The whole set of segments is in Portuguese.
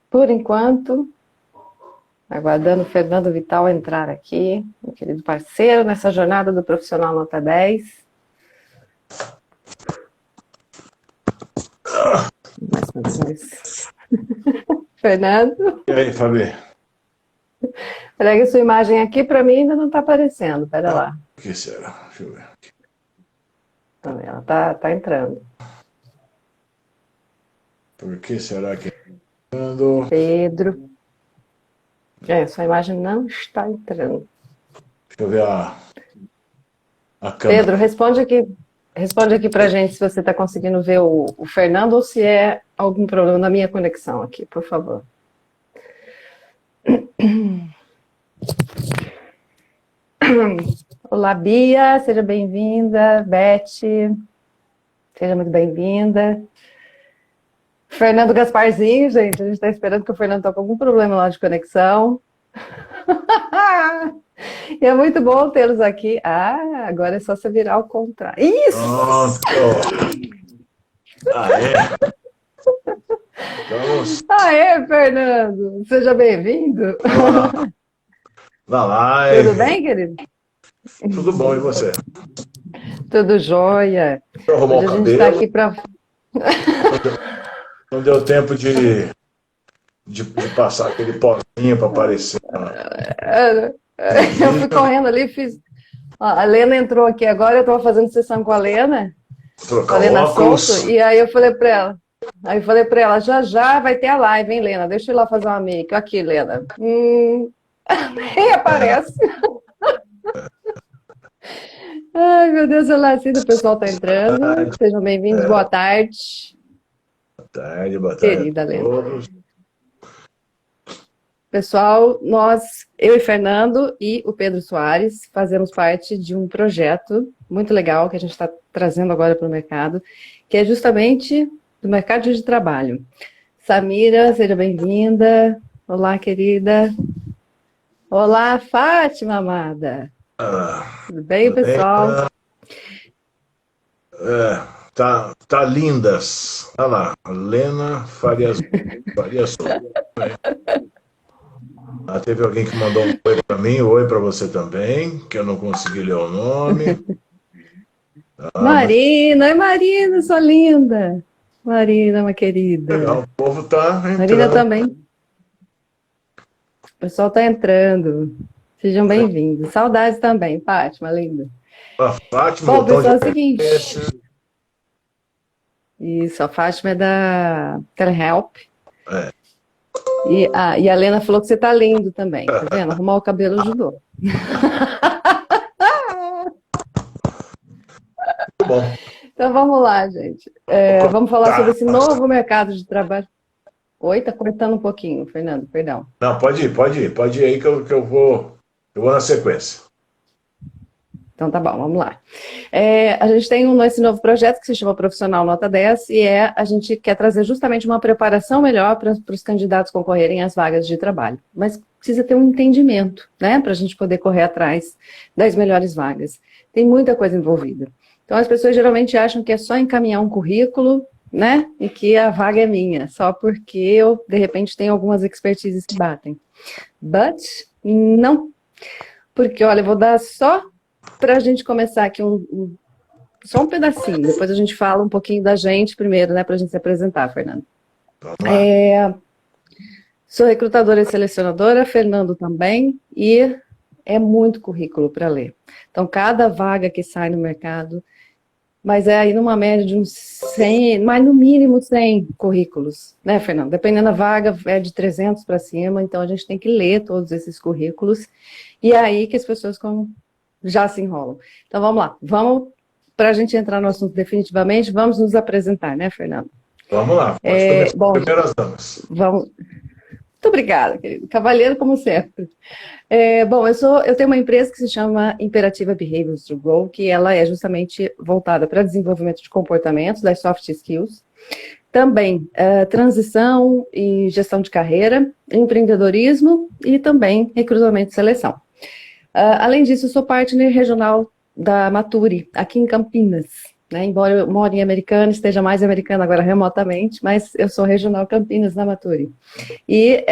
Por enquanto, aguardando o Fernando Vital entrar aqui, meu querido parceiro, nessa jornada do Profissional Nota 10. Mais uma vez. Fernando? E aí, Fabi? Pega a sua imagem aqui, para mim ainda não está aparecendo, pera lá. O que será? Deixa eu ver. Ela tá entrando. Por que será que... Pedro. Sua imagem não está entrando. Deixa eu ver a câmera. Pedro, responde aqui pra gente se você está conseguindo ver o Fernando ou se é algum problema na minha conexão aqui, por favor. Olá, Bia, seja bem-vinda. Beth, seja muito bem-vinda. Fernando Gasparzinho, gente, a gente está esperando que o Fernando está com algum problema lá de conexão. E é muito bom tê-los aqui. Ah, agora é só você virar ao contrário. Isso! Pronto! Aê! Vamos Aê, Fernando! Seja bem-vindo. na live. Tudo bem, querido? Tudo bom, e você? Tudo jóia. Eu arrumar Hoje o a gente está cabelo. aqui para... Não deu tempo de passar aquele pozinho para aparecer. Eu fui correndo ali, fiz... A Lena entrou aqui agora, eu estava fazendo sessão com a Lena. Trocar A Lena óculos. Souto, e aí eu falei para ela, já vai ter a live, hein, Lena? Deixa eu ir lá fazer uma make. Aqui, Lena. Nem aparece. Ai, meu Deus, Olacida, o pessoal está entrando. Sejam bem-vindos, boa tarde. Boa tarde a Querida Lena. todos. Pessoal, eu e Fernando e o Pedro Soares fazemos parte de um projeto muito legal que a gente está trazendo agora para o mercado, que é justamente do mercado de trabalho. Samira, seja bem-vinda. Olá, querida. Olá, Fátima, amada. Tudo bem, pessoal? Tá lindas. Olha lá, Lena Farias Souza. Teve alguém que mandou um oi para mim, oi para você também, que eu não consegui ler o nome. Marina, oi Marina, sua linda. Marina, uma querida. Legal, o povo tá entrando. Marina também. O pessoal tá entrando. Sejam bem-vindos. Saudades também, Fátima, linda. A Fátima, Bom, pessoal, é o seguinte. Isso, a Fátima é da Telehelp. E a Lena falou que você tá lindo também, tá vendo? Arrumar o cabelo ajudou. Bom. Então vamos lá, gente. Vamos falar sobre esse novo mercado de trabalho. Oi, tá cortando um pouquinho, Fernando, perdão. Não, pode ir aí que eu vou na sequência. Então tá bom, vamos lá. A gente tem esse novo projeto que se chama Profissional Nota 10 e a gente quer trazer justamente uma preparação melhor para os candidatos concorrerem às vagas de trabalho. Mas precisa ter um entendimento, né, para a gente poder correr atrás das melhores vagas. Tem muita coisa envolvida. Então as pessoas geralmente acham que é só encaminhar um currículo, né, e que a vaga é minha, só porque eu, de repente, tenho algumas expertises que batem. But, não. Porque, olha, eu vou dar só para a gente começar aqui só um pedacinho, depois a gente fala um pouquinho da gente primeiro, né, para a gente se apresentar, Fernando. Sou recrutadora e selecionadora, Fernando também, e é muito currículo para ler. Então, cada vaga que sai no mercado, mas é aí numa média de uns 100, mas no mínimo 100 currículos, né, Fernando? Dependendo da vaga, é de 300 para cima, então a gente tem que ler todos esses currículos, e é aí que as pessoas já se enrolam. Então, vamos lá. Para a gente entrar no assunto definitivamente, vamos nos apresentar, né, Fernando? Vamos lá. Pode começar com as primeiras damas. Vamos. Muito obrigada, querido. Cavalheiro, como sempre. Bom, eu tenho uma empresa que se chama Imperativa Behaviors to Grow, que ela é justamente voltada para desenvolvimento de comportamentos, das soft skills. Também transição e gestão de carreira, empreendedorismo e também recrutamento e seleção. Além disso, eu sou partner regional da Maturi, aqui em Campinas, né? Embora eu more em Americana, esteja mais americana agora remotamente, mas eu sou regional Campinas na Maturi. E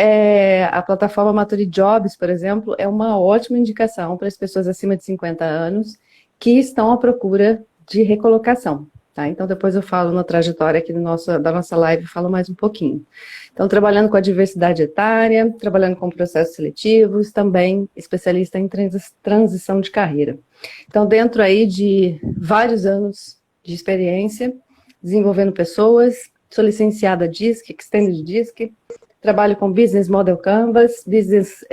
a plataforma Maturi Jobs, por exemplo, é uma ótima indicação para as pessoas acima de 50 anos que estão à procura de recolocação. Tá? Então, depois eu falo na trajetória aqui da nossa live, falo mais um pouquinho. Então, trabalhando com a diversidade etária, trabalhando com processos seletivos, também especialista em transição de carreira. Então, dentro aí de vários anos de experiência, desenvolvendo pessoas, sou licenciada DISC, Extended DISC, trabalho com Business Model Canvas, Business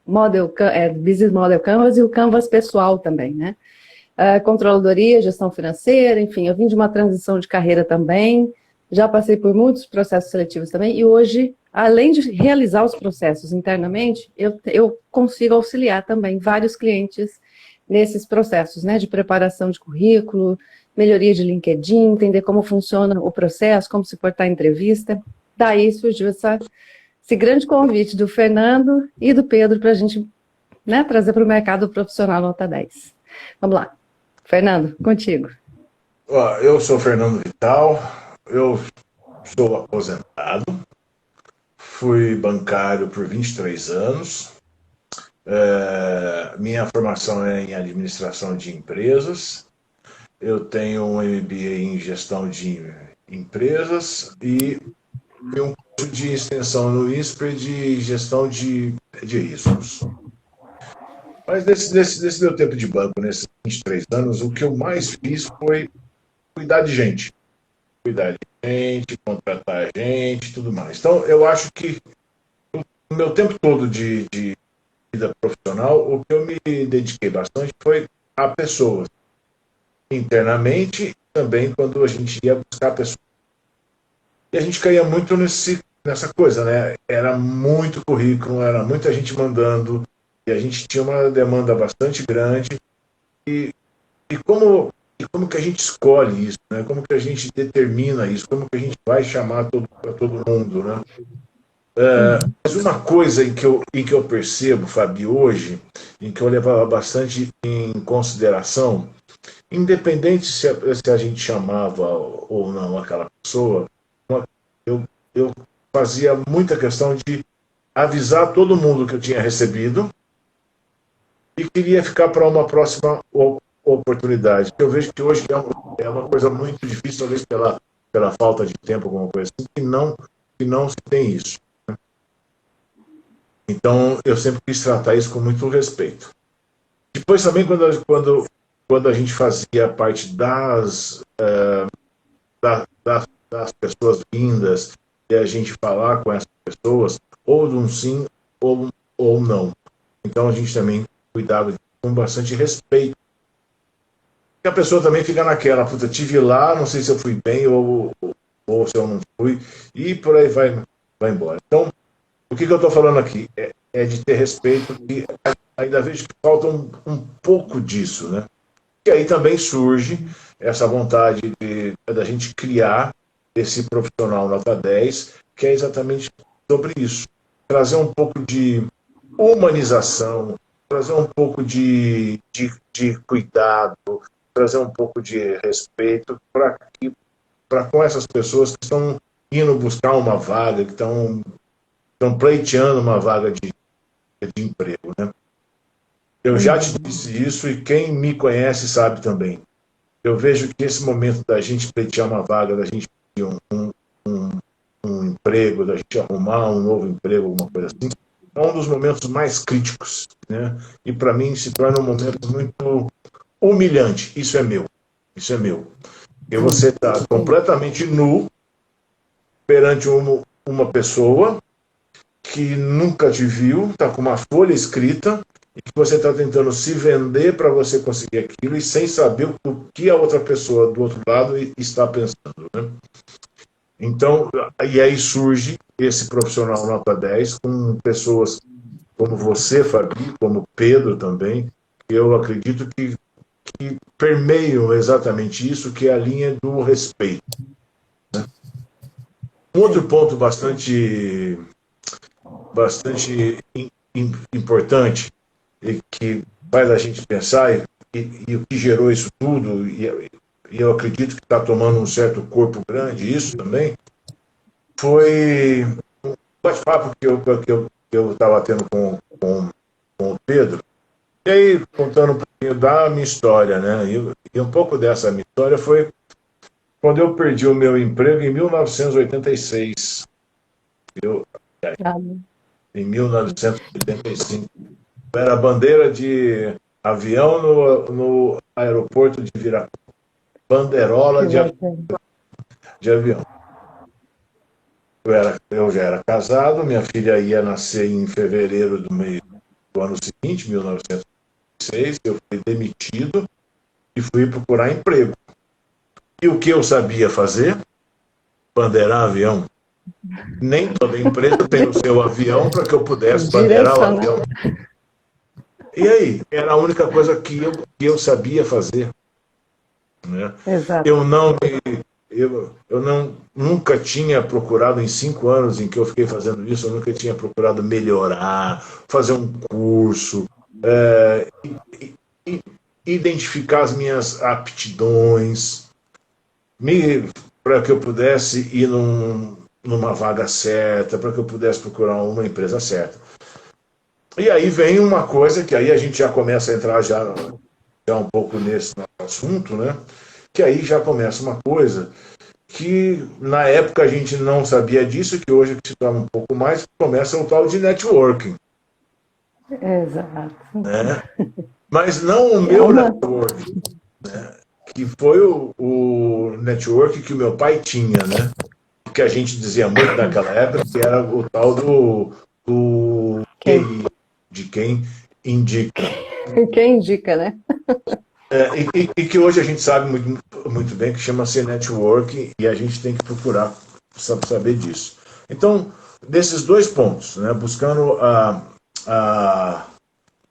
Model Canvas e o Canvas pessoal também, né? Controladoria, gestão financeira, enfim, eu vim de uma transição de carreira também, já passei por muitos processos seletivos também, e hoje, além de realizar os processos internamente, eu consigo auxiliar também vários clientes nesses processos, né, de preparação de currículo, melhoria de LinkedIn, entender como funciona o processo, como se portar em entrevista. Daí surgiu esse grande convite do Fernando e do Pedro para a gente, né, trazer para o mercado profissional nota 10. Vamos lá. Fernando, contigo. Eu sou Fernando Vital, eu sou aposentado, fui bancário por 23 anos, minha formação é em administração de empresas, eu tenho um MBA em gestão de empresas e um curso de extensão no INSPER de gestão de riscos. Mas nesse meu tempo de banco, nesses 23 anos, o que eu mais fiz foi cuidar de gente. Cuidar de gente, contratar gente, tudo mais. Então, eu acho que no meu tempo todo de vida profissional, o que eu me dediquei bastante foi a pessoas. Internamente, também quando a gente ia buscar pessoas. E a gente caía muito nessa coisa, né? Era muito currículo, era muita gente mandando, e a gente tinha uma demanda bastante grande. E como que a gente escolhe isso, né? Como que a gente determina isso? Como que a gente vai chamar para todo mundo, né? Mas uma coisa em que eu percebo, Fabi, hoje, em que eu levava bastante em consideração, independente se a gente chamava ou não aquela pessoa, eu fazia muita questão de avisar todo mundo que eu tinha recebido e queria ficar para uma próxima oportunidade. Eu vejo que hoje é uma coisa muito difícil, talvez pela falta de tempo, alguma coisa assim, que não se tem isso. Então, eu sempre quis tratar isso com muito respeito. Depois também, quando a gente fazia parte das pessoas vindas e a gente falar com essas pessoas, ou de um sim ou não. Então, a gente também cuidava com bastante respeito. E a pessoa também fica naquela, puta, tive lá, não sei se eu fui bem ou se eu não fui, e por aí vai embora. Então, o que eu estou falando aqui é de ter respeito, e ainda vejo que falta um pouco disso, né? E aí também surge essa vontade da gente criar esse profissional nota 10, que é exatamente sobre isso. Trazer um pouco de humanização, trazer um pouco de cuidado, trazer um pouco de respeito para com essas pessoas que estão indo buscar uma vaga, que estão pleiteando uma vaga de emprego, né? Eu já te disse isso e quem me conhece sabe também. Eu vejo que esse momento da gente pleitear uma vaga, da gente pedir um emprego, da gente arrumar um novo emprego, alguma coisa assim, é um dos momentos mais críticos, né? E para mim se torna um momento muito humilhante. Isso é meu. Porque você está completamente nu perante uma pessoa que nunca te viu, está com uma folha escrita e que você está tentando se vender para você conseguir aquilo e sem saber o que a outra pessoa do outro lado está pensando, né? Então, e aí surge esse profissional nota 10 com pessoas como você, Fabi, como Pedro também, que eu acredito que permeiam exatamente isso, que é a linha do respeito, né? Um outro ponto bastante importante e que faz a gente pensar, e o que gerou isso tudo, e eu acredito que está tomando um certo corpo grande isso também, foi um bate-papo que eu estava tendo com o Pedro, e aí contando um pouquinho da minha história, né? E um pouco dessa minha história foi quando eu perdi o meu emprego em 1986. Eu, em 1985. Eu era bandeira de avião no aeroporto de Viracopos. Banderola de avião. Eu já era casado, minha filha ia nascer em fevereiro do ano seguinte, 1986. Eu fui demitido e fui procurar emprego. E o que eu sabia fazer? Bandeirar avião. Nem toda empresa tem o seu avião para que eu pudesse bandeirar o avião. E aí? Era a única coisa que eu sabia fazer. Né? Exato. Eu nunca tinha procurado, em 5 anos em que eu fiquei fazendo isso, eu nunca tinha procurado melhorar, fazer um curso, identificar as minhas aptidões, para que eu pudesse ir numa vaga certa, para que eu pudesse procurar uma empresa certa. E aí vem uma coisa que aí a gente já começa a entrar já um pouco nesse assunto, né? Que aí já começa uma coisa que na época a gente não sabia disso, que hoje se torna um pouco mais, começa o tal de networking. Exato. Né? Mas não o meu networking, né? Que foi o network que o meu pai tinha, né? Que a gente dizia muito naquela época, que era o tal do QI, de quem indica. Quem indica, né? E que hoje a gente sabe muito, muito bem que chama-se networking e a gente tem que procurar saber disso. Então, desses dois pontos, né, buscando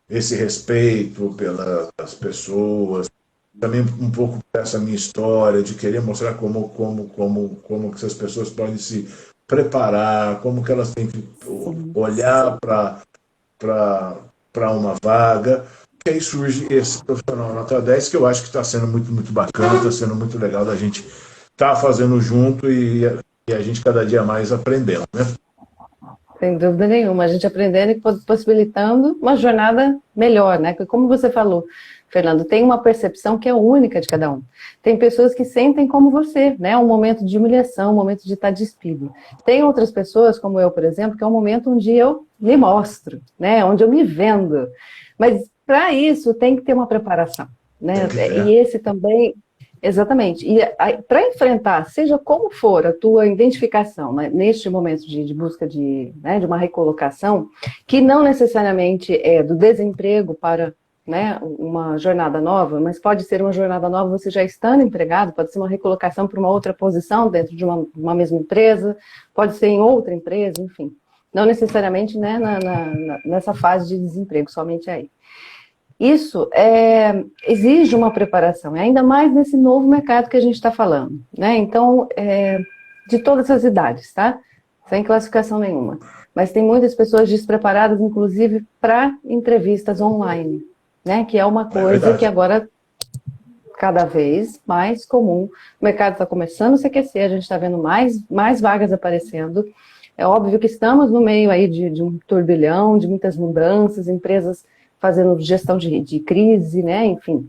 esse respeito pelas pessoas, também um pouco dessa minha história, de querer mostrar como que essas pessoas podem se preparar, como que elas têm que olhar para uma vaga. E aí surge esse profissional nota 10, que eu acho que está sendo muito, muito bacana, está sendo muito legal da gente estar fazendo junto e a gente cada dia mais aprendendo, né? Sem dúvida nenhuma, a gente aprendendo e possibilitando uma jornada melhor, né? Porque como você falou, Fernando, tem uma percepção que é única de cada um. Tem pessoas que sentem como você, né? Um momento de humilhação, um momento de estar despido. Tem outras pessoas, como eu, por exemplo, que é um momento onde eu me mostro, né? Onde eu me vendo. Mas para isso tem que ter uma preparação, né? E esse também, exatamente. E para enfrentar, seja como for a tua identificação, né, neste momento de busca de uma recolocação, que não necessariamente é do desemprego para, né, uma jornada nova, mas pode ser uma jornada nova você já estando empregado, pode ser uma recolocação para uma outra posição dentro de uma mesma empresa, pode ser em outra empresa, enfim. Não necessariamente, né, nessa fase de desemprego, somente aí. Isso exige uma preparação, ainda mais nesse novo mercado que a gente está falando, né? Então, de todas as idades, tá? Sem classificação nenhuma. Mas tem muitas pessoas despreparadas, inclusive, para entrevistas online, né? Que é uma coisa que agora, cada vez mais comum. O mercado está começando a se aquecer, a gente está vendo mais vagas aparecendo. É óbvio que estamos no meio aí de um turbilhão, de muitas mudanças, empresas fazendo gestão de crise, né, enfim.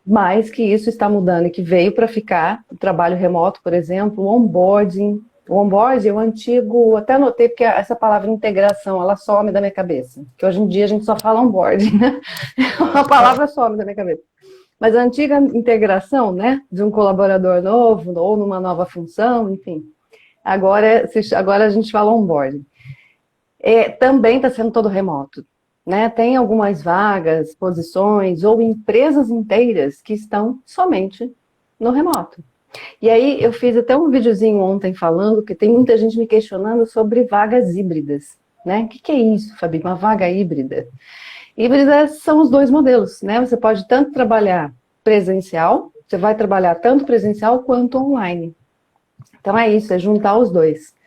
Mas que isso está mudando e que veio para ficar. O trabalho remoto, por exemplo, o onboarding. O onboarding é o antigo, até anotei, porque essa palavra integração, ela some da minha cabeça. Que hoje em dia a gente só fala onboarding, né? A palavra some da minha cabeça. Mas a antiga integração, né, de um colaborador novo, ou numa nova função, enfim. Agora a gente fala onboarding. Também está sendo todo remoto. Né, tem algumas vagas, posições ou empresas inteiras que estão somente no remoto. E aí eu fiz até um videozinho ontem falando que tem muita gente me questionando sobre vagas híbridas. Né? O que é isso, Fabi? Uma vaga híbrida? Híbridas são os dois modelos. Né? Você pode tanto trabalhar presencial, você vai trabalhar tanto presencial quanto online. Então é isso, é juntar os dois.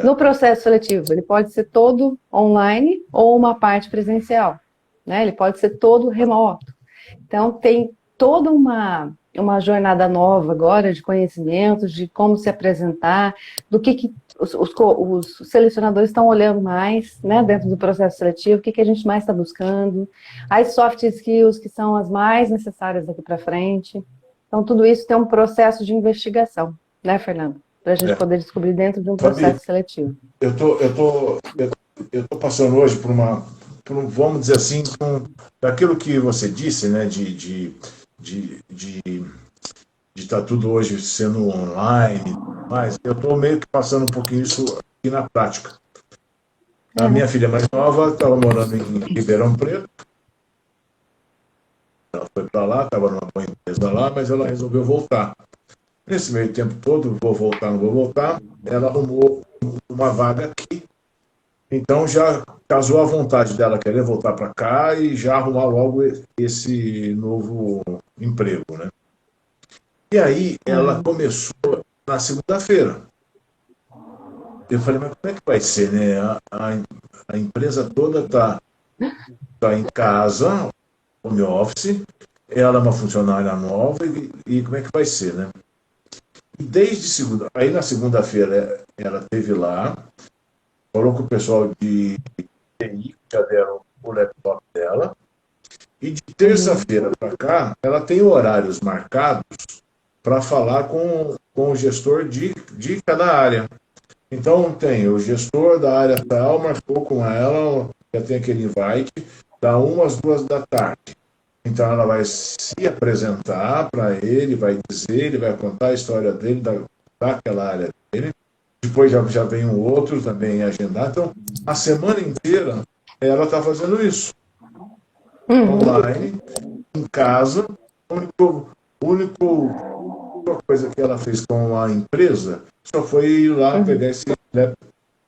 No processo seletivo, ele pode ser todo online ou uma parte presencial, né? Ele pode ser todo remoto. Então, tem toda uma jornada nova agora de conhecimentos, de como se apresentar, do que os selecionadores estão olhando mais, né, dentro do processo seletivo, o que a gente mais está buscando, as soft skills que são as mais necessárias daqui para frente. Então, tudo isso tem um processo de investigação, né, Fernando? Para a gente poder descobrir dentro de um processo seletivo. Eu tô passando hoje vamos dizer assim, daquilo que você disse, né, de estar tudo hoje sendo online, mas eu estou meio que passando um pouquinho isso aqui na prática. A minha filha mais nova estava morando em Ribeirão Preto, ela foi para lá, estava numa boa empresa lá, mas ela resolveu voltar. Nesse meio tempo todo, vou voltar, não vou voltar, ela arrumou uma vaga aqui. Então já casou a vontade dela querer voltar para cá e já arrumar logo esse novo emprego, né? E aí ela começou na segunda-feira. Eu falei, mas como é que vai ser, né? A empresa toda tá em casa, home office, ela é uma funcionária nova e como é que vai ser, né? E aí na segunda-feira ela esteve lá, falou com o pessoal de TI, que já deram o laptop dela, e de terça-feira para cá, ela tem horários marcados para falar com o gestor de cada área. Então tem o gestor da área tal, marcou com ela, já tem aquele invite, da 1 às 2 da tarde. Então ela vai se apresentar para ele, vai dizer, ele vai contar a história dele, daquela área dele. Depois já vem um outro também agendar. Então, a semana inteira, ela está fazendo isso. Online, em casa. A única coisa que ela fez com a empresa só foi ir lá pegar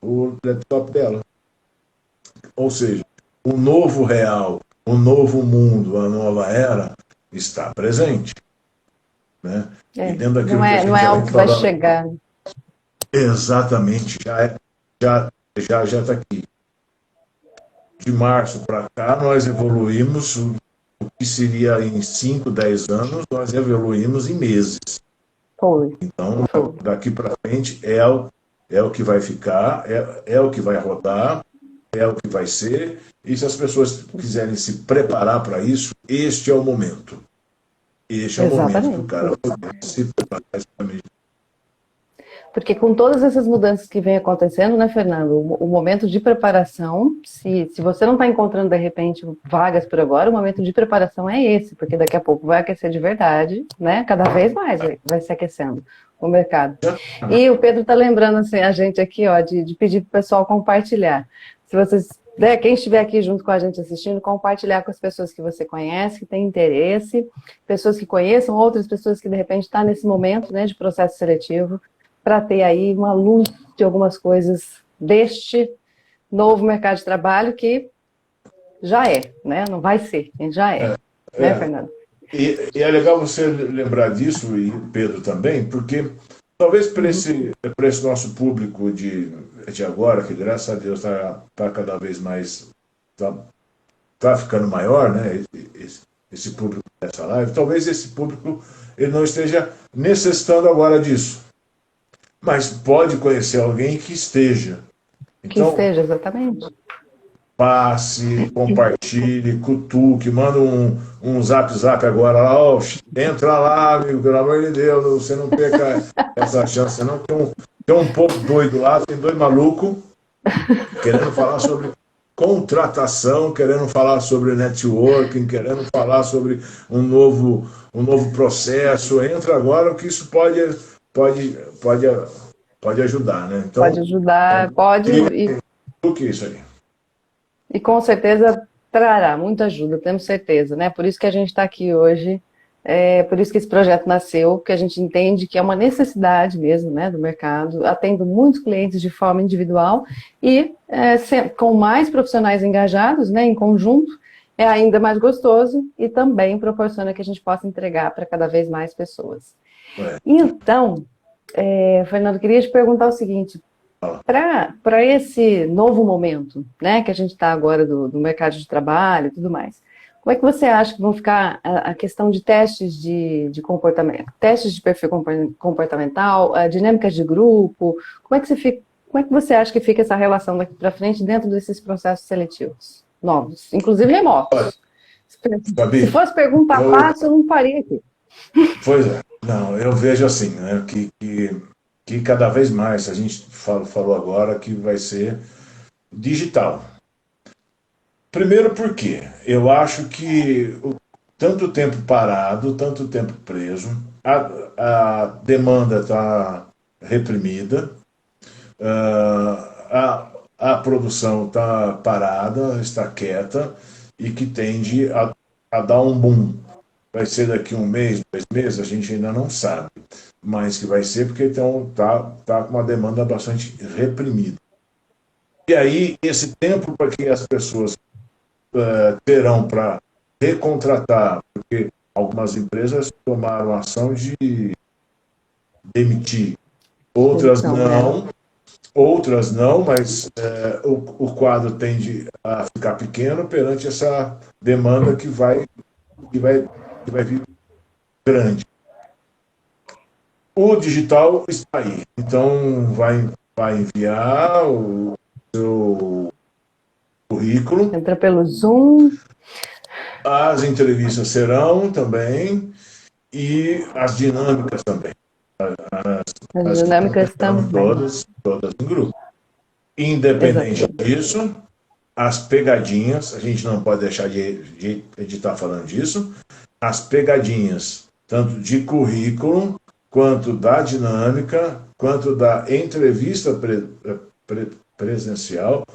o laptop dela. Ou seja, o novo real, o novo mundo, a nova era está presente. Né? E dentro daquilo não é algo que vai chegar. Exatamente, já está aqui. De março para cá, nós evoluímos, o que seria em 5, 10 anos, nós evoluímos em meses. Então, daqui para frente é o que vai ficar, é o que vai rodar, é o que vai ser, e se as pessoas quiserem se preparar para isso, este é o momento. Este é o momento que o cara poder se preparar exatamente. Porque com todas essas mudanças que vem acontecendo, né, Fernando, o momento de preparação, se você não está encontrando, de repente, vagas por agora, o momento de preparação é esse, porque daqui a pouco vai aquecer de verdade, né, cada vez mais vai se aquecendo o mercado. E o Pedro está lembrando, assim, a gente aqui, ó, de pedir para o pessoal compartilhar. Se vocês, né, quem estiver aqui junto com a gente assistindo, compartilhar com as pessoas que você conhece, que tem interesse, pessoas que conheçam, outras pessoas que, de repente, estão nesse momento, né, de processo seletivo, para ter aí uma luz de algumas coisas deste novo mercado de trabalho que já é, né? Não vai ser, já é, né, Fernando? E é legal você lembrar disso, e Pedro também, porque talvez para esse nosso público de agora, que graças a Deus está cada vez mais, está ficando maior, né? Esse público dessa live, talvez esse público ele não esteja necessitando agora disso. Mas pode conhecer alguém que esteja. Então, que esteja, exatamente. Passe, compartilhe, cutuque, manda um zap agora lá, ó, entra lá, amigo, pelo amor de Deus, você não perca essa chance, senão tem um pouco doido lá, tem dois malucos querendo falar sobre contratação, querendo falar sobre networking, querendo falar sobre um novo processo. Entra agora, que isso pode ajudar, né? Então, pode ajudar, pode. O que é isso aí? E com certeza trará muita ajuda, temos certeza, né? Por isso que a gente está aqui hoje, por isso que esse projeto nasceu, porque a gente entende que é uma necessidade mesmo, né, do mercado, atendo muitos clientes de forma individual e com mais profissionais engajados, né, em conjunto, é ainda mais gostoso e também proporciona que a gente possa entregar para cada vez mais pessoas. Então, Fernando, queria te perguntar o seguinte, para esse novo momento, né, que a gente está agora do mercado de trabalho e tudo mais, Como é que você acha que vão ficar a questão de testes de comportamento, testes de perfil comportamental, dinâmicas de grupo? Como é que você acha que fica essa relação daqui para frente dentro desses processos seletivos novos, inclusive Olha, remotos? Se Fabi, fosse pergunta fácil, eu não faria aqui. pois é, não, eu vejo assim, né, que cada vez mais, a gente falou agora que vai ser digital. Primeiro porque eu acho que tanto tempo parado, tanto tempo preso, a demanda está reprimida, a produção está parada, está quieta e que tende a dar um boom. Vai ser daqui um mês, 2 meses, a gente ainda não sabe, mas que vai ser porque então tá com uma demanda bastante reprimida. E aí esse tempo para que as pessoas terão para recontratar, porque algumas empresas tomaram ação de demitir, outras Então, não, mas o quadro tende a ficar pequeno perante essa demanda que vai, que vai vir grande. O digital está aí, então vai enviar o seu currículo, entra pelo Zoom, as entrevistas serão também e as dinâmicas também. as As dinâmicas dinâmicas serão também. todas em grupo. Independente Exatamente. disso, as pegadinhas, a gente não pode deixar de estar falando disso, as pegadinhas, tanto de currículo, quanto da dinâmica, quanto da entrevista presencial,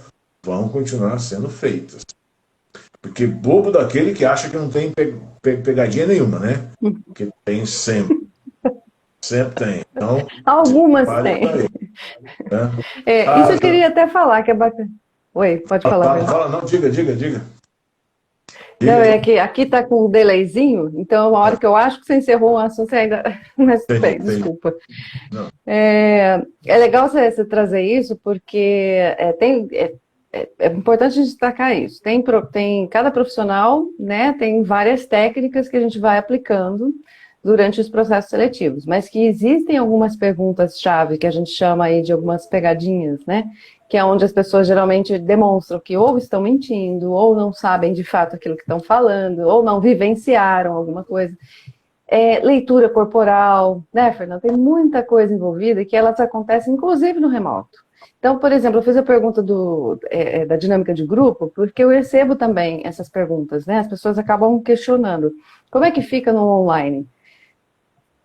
vão continuar sendo feitas. Porque bobo daquele que acha que não tem pegadinha nenhuma, né? Que tem sempre. Sempre tem. Então, se Algumas prepare para têm. ele. Né? Isso eu queria até falar, que é bacana. Oi, pode falar, Fala, Pedro. fala, não, diga. Não, Diga, é diga. que aqui tá com um delayzinho, então uma hora que eu acho que você encerrou o assunto, você ainda. Mas tudo bem, Entendi. desculpa. Não, É legal você trazer isso, porque é importante destacar isso. Tem cada profissional, né, tem várias técnicas que a gente vai aplicando durante os processos seletivos, mas que existem algumas perguntas-chave que a gente chama aí de algumas pegadinhas, né? Que é onde as pessoas geralmente demonstram que ou estão mentindo, ou não sabem de fato aquilo que estão falando, ou não vivenciaram alguma coisa. Leitura corporal, né, Fernanda? Tem muita coisa envolvida que elas acontecem inclusive no remoto. Então, por exemplo, eu fiz a pergunta da dinâmica de grupo, porque eu recebo também essas perguntas, né? As pessoas acabam questionando. Como é que fica no online?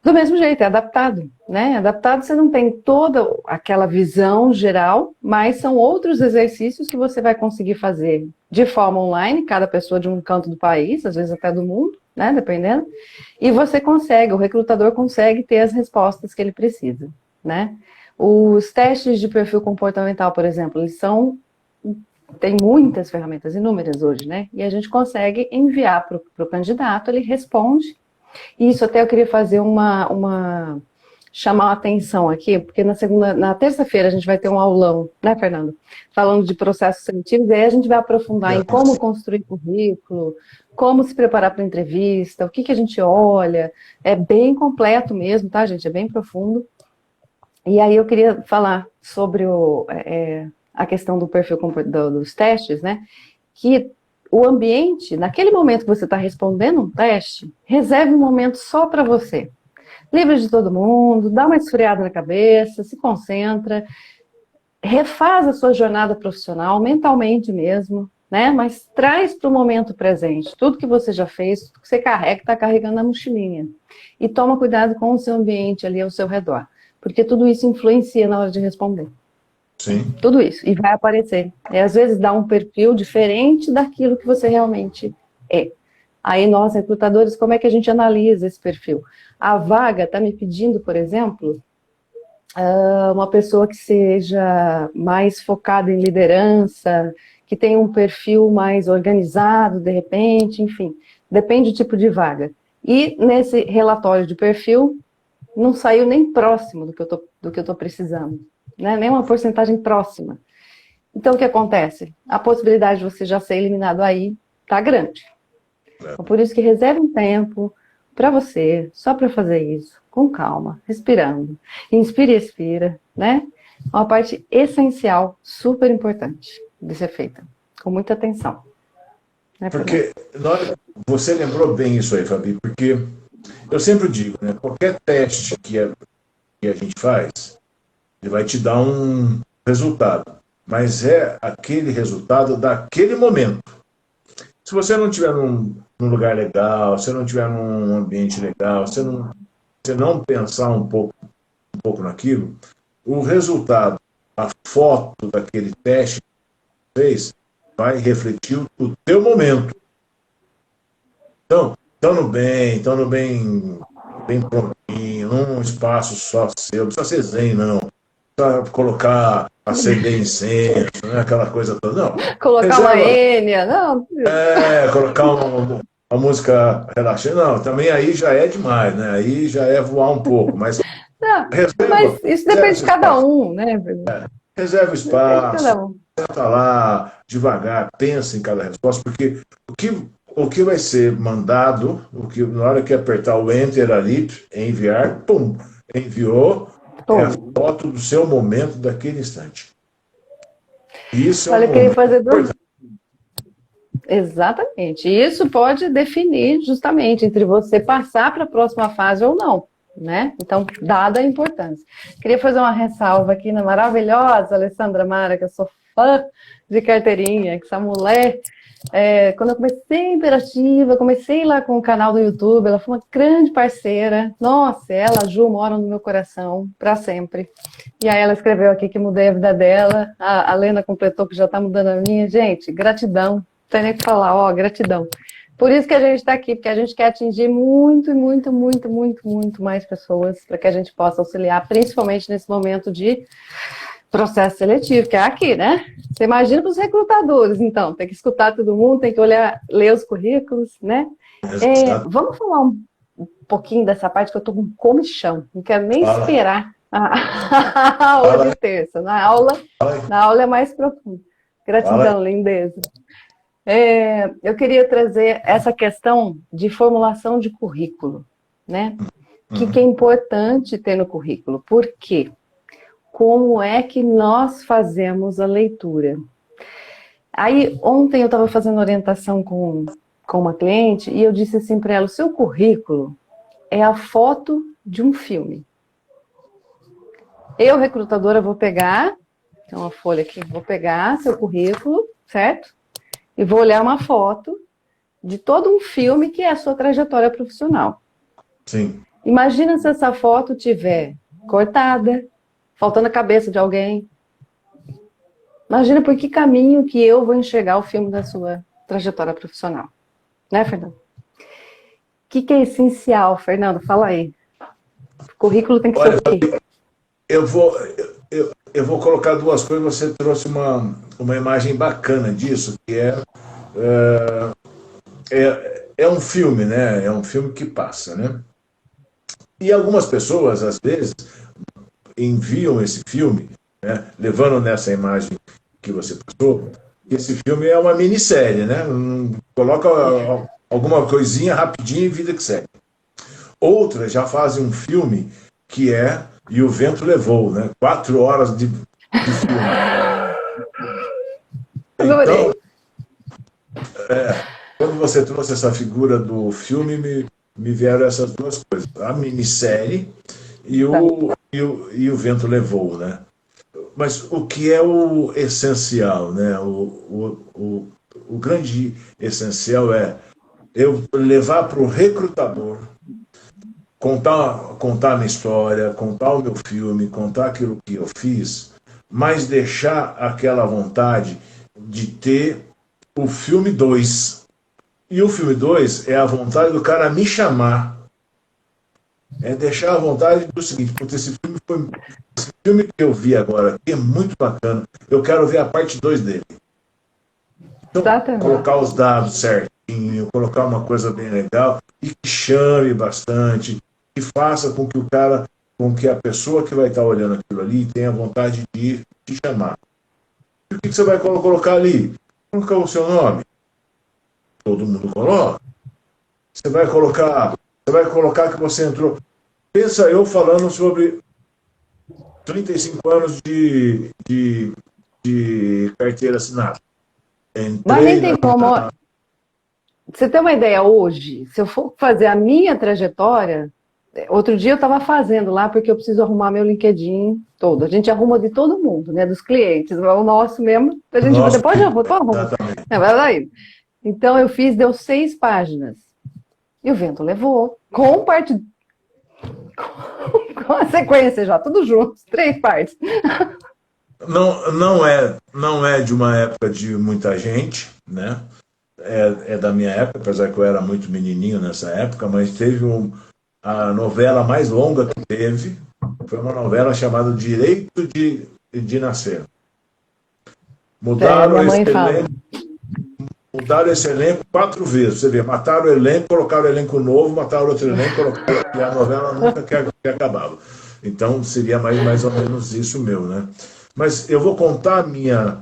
Do mesmo jeito, é adaptado, né? Adaptado você não tem toda aquela visão geral, mas são outros exercícios que você vai conseguir fazer de forma online, cada pessoa de um canto do país, às vezes até do mundo, né? Dependendo. E você consegue, o recrutador consegue ter as respostas que ele precisa, né? Os testes de perfil comportamental, por exemplo, tem muitas ferramentas, inúmeras hoje, né? E a gente consegue enviar para o candidato, ele responde. Isso até eu queria fazer chamar a atenção aqui, porque na terça-feira a gente vai ter um aulão, né, Fernando? Falando de processos seletivos, e aí a gente vai aprofundar em como construir currículo, como se preparar para a entrevista, o que a gente olha. É bem completo mesmo, tá, gente? É bem profundo. E aí eu queria falar sobre a questão do perfil dos testes, né? Que o ambiente, naquele momento que você está respondendo um teste, reserve um momento só para você. Livre de todo mundo, dá uma esfriada na cabeça, se concentra, refaz a sua jornada profissional, mentalmente mesmo, né? Mas traz para o momento presente tudo que você já fez, tudo que você carrega, está carregando na mochilinha. E toma cuidado com o seu ambiente ali ao seu redor, porque tudo isso influencia na hora de responder. sim. Tudo isso. E vai aparecer. E às vezes dá um perfil diferente daquilo que você realmente é. Aí nós, recrutadores, como é que a gente analisa esse perfil? A vaga está me pedindo, por exemplo, uma pessoa que seja mais focada em liderança, que tenha um perfil mais organizado, de repente, enfim. Depende do tipo de vaga. E nesse relatório de perfil, não saiu nem próximo do que eu estou precisando. Né? Nem uma porcentagem próxima. Então, o que acontece? A possibilidade de você já ser eliminado aí está grande. Então, por isso que reserve um tempo para você, só para fazer isso, com calma, respirando. Inspira e expira, né? É uma parte essencial, super importante de ser feita, com muita atenção. Né, porque você lembrou bem isso aí, Fabi, porque eu sempre digo, né, qualquer teste que a gente faz, ele vai te dar um resultado, mas é aquele resultado daquele momento. Se você não estiver num lugar legal, se não estiver num ambiente legal, se não pensar um pouco naquilo, o resultado, a foto daquele teste que você fez, vai refletir o teu momento. Então, estando bem prontinho, num espaço só seu, não precisa ser zen, não. Não precisa colocar, acender incenso, né, aquela coisa toda, não. Colocar uma Reserva, Enya, não. colocar uma música relaxante, não, também aí já é demais, né? Aí já é voar um pouco, mas Não, reserva, mas isso reserva depende de esse cada espaço. um, né? Reserva Depende de espaço, cada um. senta lá, devagar, pensa em cada resposta, porque o que vai ser mandado, na hora que apertar o Enter ali, enviar, pum, enviou, é a Bom, foto do seu momento daquele instante. Isso é um olha, eu queria momento fazer duas. importante. Exatamente. E isso pode definir justamente entre você passar para a próxima fase ou não, né? Então, dada a importância. Queria fazer uma ressalva aqui na maravilhosa Alessandra Mara, que eu sou fã de carteirinha, que essa mulher, quando eu comecei Imperativa, comecei lá com o canal do YouTube, ela foi uma grande parceira. Nossa, ela, a Ju, moram no meu coração para sempre. E aí ela escreveu aqui que mudei a vida dela, a Lena completou que já está mudando a minha. Gente, gratidão. Não tem nem o que falar, gratidão. Por isso que a gente está aqui, porque a gente quer atingir muito, muito, muito, muito, muito mais pessoas, para que a gente possa auxiliar, principalmente nesse momento de processo seletivo, que é aqui, né? Você imagina para os recrutadores, então, tem que escutar todo mundo, tem que ler os currículos, né? Vamos falar um pouquinho dessa parte que eu estou com comichão, não quero nem esperar a aula de terça. Na aula é mais profundo. Gratidão, lindeza. Eu queria trazer essa questão de formulação de currículo, né? Que é importante ter no currículo. Por quê? Como é que nós fazemos a leitura? Aí, ontem eu estava fazendo orientação com uma cliente e eu disse assim para ela, o seu currículo é a foto de um filme. Eu, recrutadora, vou pegar, tem uma folha aqui, vou pegar seu currículo, certo? E vou olhar uma foto de todo um filme que é a sua trajetória profissional. Sim. Imagina se essa foto tiver cortada, faltando a cabeça de alguém. Imagina por que caminho que eu vou enxergar o filme da sua trajetória profissional. Né, Fernando? O que é essencial, Fernando? Fala aí. O currículo tem que ser o quê? Eu vou colocar duas coisas. Você trouxe uma imagem bacana disso, que é um filme, né? É um filme que passa, né? E algumas pessoas, às vezes, enviam esse filme, né, levando nessa imagem que você passou, que esse filme é uma minissérie, né? Coloca alguma coisinha rapidinho e vida que segue. Outras já fazem um filme que é E o Vento Levou, né? 4 horas de filme. Então, quando você trouxe essa figura do filme, me vieram essas duas coisas. A minissérie e o Vento Levou, né? Mas o que é o essencial, né? O grande essencial é eu levar para o recrutador, contar a minha história, contar o meu filme, contar aquilo que eu fiz, mas deixar aquela vontade de ter o filme 2. E o filme 2 é a vontade do cara me chamar. É deixar a vontade do seguinte, porque esse filme que eu vi agora aqui é muito bacana. Eu quero ver a parte 2 dele. Então, colocar os dados certinho, colocar uma coisa bem legal e que chame bastante, que faça com que a pessoa que vai estar olhando aquilo ali tenha vontade de te chamar. E o que você vai colocar ali? Colocar o seu nome. Todo mundo coloca. você vai colocar que você entrou. Pensa eu falando sobre 35 anos de carteira assinada. Mas nem Entrei tem como. Você tem uma ideia hoje, se eu for fazer a minha trajetória, outro dia eu estava fazendo lá, porque eu preciso arrumar meu LinkedIn todo. A gente arruma de todo mundo, né? Dos clientes, o nosso mesmo. A gente Nossa, depois arruma. exatamente. Vai daí. Então eu fiz, deu 6 páginas. E o vento levou. Com a sequência já, tudo junto, 3 partes. Não é de uma época de muita gente, né? É da minha época, apesar que eu era muito menininho nessa época, mas teve a novela mais longa que teve, foi uma novela chamada Direito de Nascer. Minha mãe fala. Mudaram esse elenco 4 vezes. Você vê, mataram o elenco, colocaram o elenco novo, mataram outro elenco, colocaram, e a novela nunca que acabava. Então seria mais ou menos isso meu, né? Mas eu vou contar a minha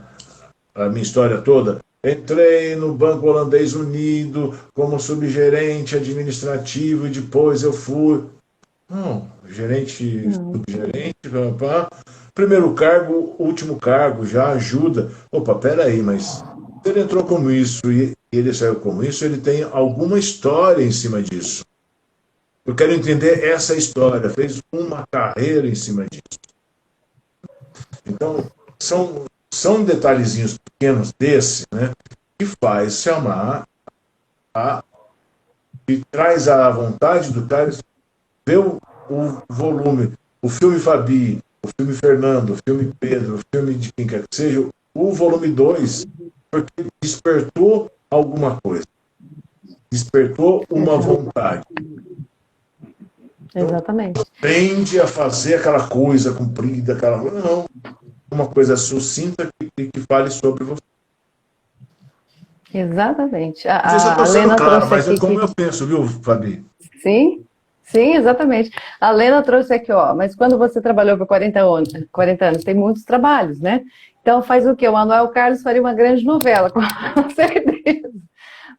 história toda. Entrei no Banco Holandês Unido como subgerente administrativo e depois eu fui gerente, subgerente, primeiro cargo, último cargo, já ajuda. Opa, peraí, mas se ele entrou como isso e ele saiu como isso, ele tem alguma história em cima disso. Eu quero entender essa história, fez uma carreira em cima disso. Então, são detalhezinhos pequenos desse, né, que faz chamar e traz a vontade do cara ver o volume, o filme Fabi, o filme Fernando, o filme Pedro, o filme de quem quer que seja, o volume 2, porque despertou alguma coisa. Despertou uma vontade. Exatamente. Tende a fazer aquela coisa comprida, não, uma coisa sucinta que fale sobre você. Exatamente. Não sei se eu A estou sendo Lena claro, trouxe mas é aqui como que... eu penso, viu, Fabi? Sim, sim, exatamente. A Lena trouxe aqui, ó, mas quando você trabalhou por 40 anos, tem muitos trabalhos, né? Então faz o quê? O Manuel Carlos faria uma grande novela, com certeza.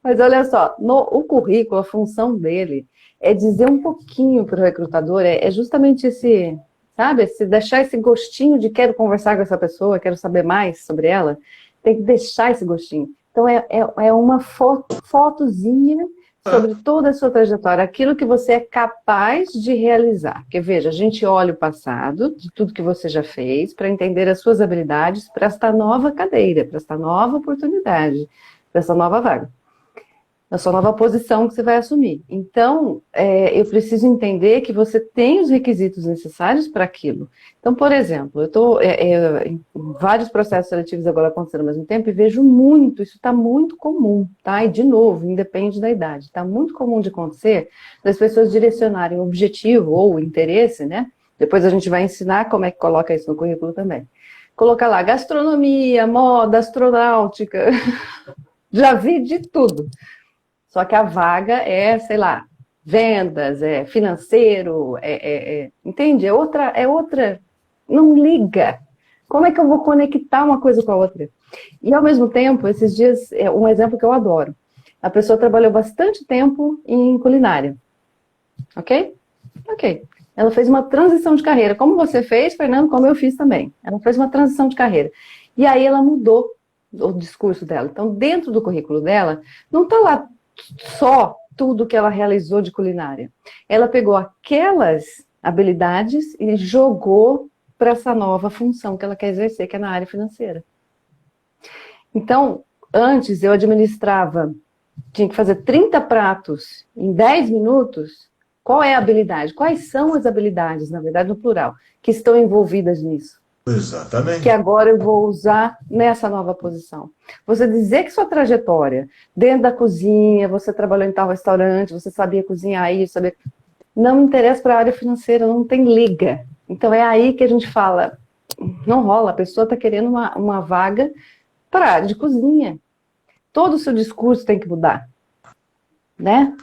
Mas olha só, o currículo, a função dele é dizer um pouquinho para o recrutador, é justamente esse, sabe, deixar esse gostinho de quero conversar com essa pessoa, quero saber mais sobre ela, tem que deixar esse gostinho. Então é uma fotozinha sobre toda a sua trajetória, aquilo que você é capaz de realizar. Porque veja, a gente olha o passado, de tudo que você já fez, para entender as suas habilidades para esta nova cadeira, para esta nova oportunidade, para essa nova vaga, na sua nova posição que você vai assumir. Então, eu preciso entender que você tem os requisitos necessários para aquilo. Então, por exemplo, eu estou em vários processos seletivos agora acontecendo ao mesmo tempo e vejo muito, isso está muito comum, tá? E, de novo, independe da idade. Está muito comum de acontecer das pessoas direcionarem o objetivo ou o interesse, né? Depois a gente vai ensinar como é que coloca isso no currículo também. Colocar lá gastronomia, moda, astronáutica, já vi de tudo. Só que a vaga é, sei lá, vendas, é financeiro, entende? É outra, não liga. Como é que eu vou conectar uma coisa com a outra? E ao mesmo tempo, esses dias, um exemplo que eu adoro. A pessoa trabalhou bastante tempo em culinária. Ok? Ok. Ela fez uma transição de carreira. Como você fez, Fernando, como eu fiz também. Ela fez uma transição de carreira. E aí ela mudou o discurso dela. Então, dentro do currículo dela, não está lá só tudo que ela realizou de culinária. Ela pegou aquelas habilidades e jogou para essa nova função que ela quer exercer, que é na área financeira. Então, antes eu administrava, tinha que fazer 30 pratos em 10 minutos. Qual é a habilidade? Quais são as habilidades, na verdade, no plural, que estão envolvidas nisso? Exatamente. Que agora eu vou usar nessa nova posição. Você dizer que sua trajetória, dentro da cozinha, você trabalhou em tal restaurante, você sabia cozinhar isso, sabia... não me interessa para a área financeira, não tem liga. Então é aí que a gente fala, não rola, a pessoa está querendo uma vaga para a área de cozinha. Todo o seu discurso tem que mudar. Né?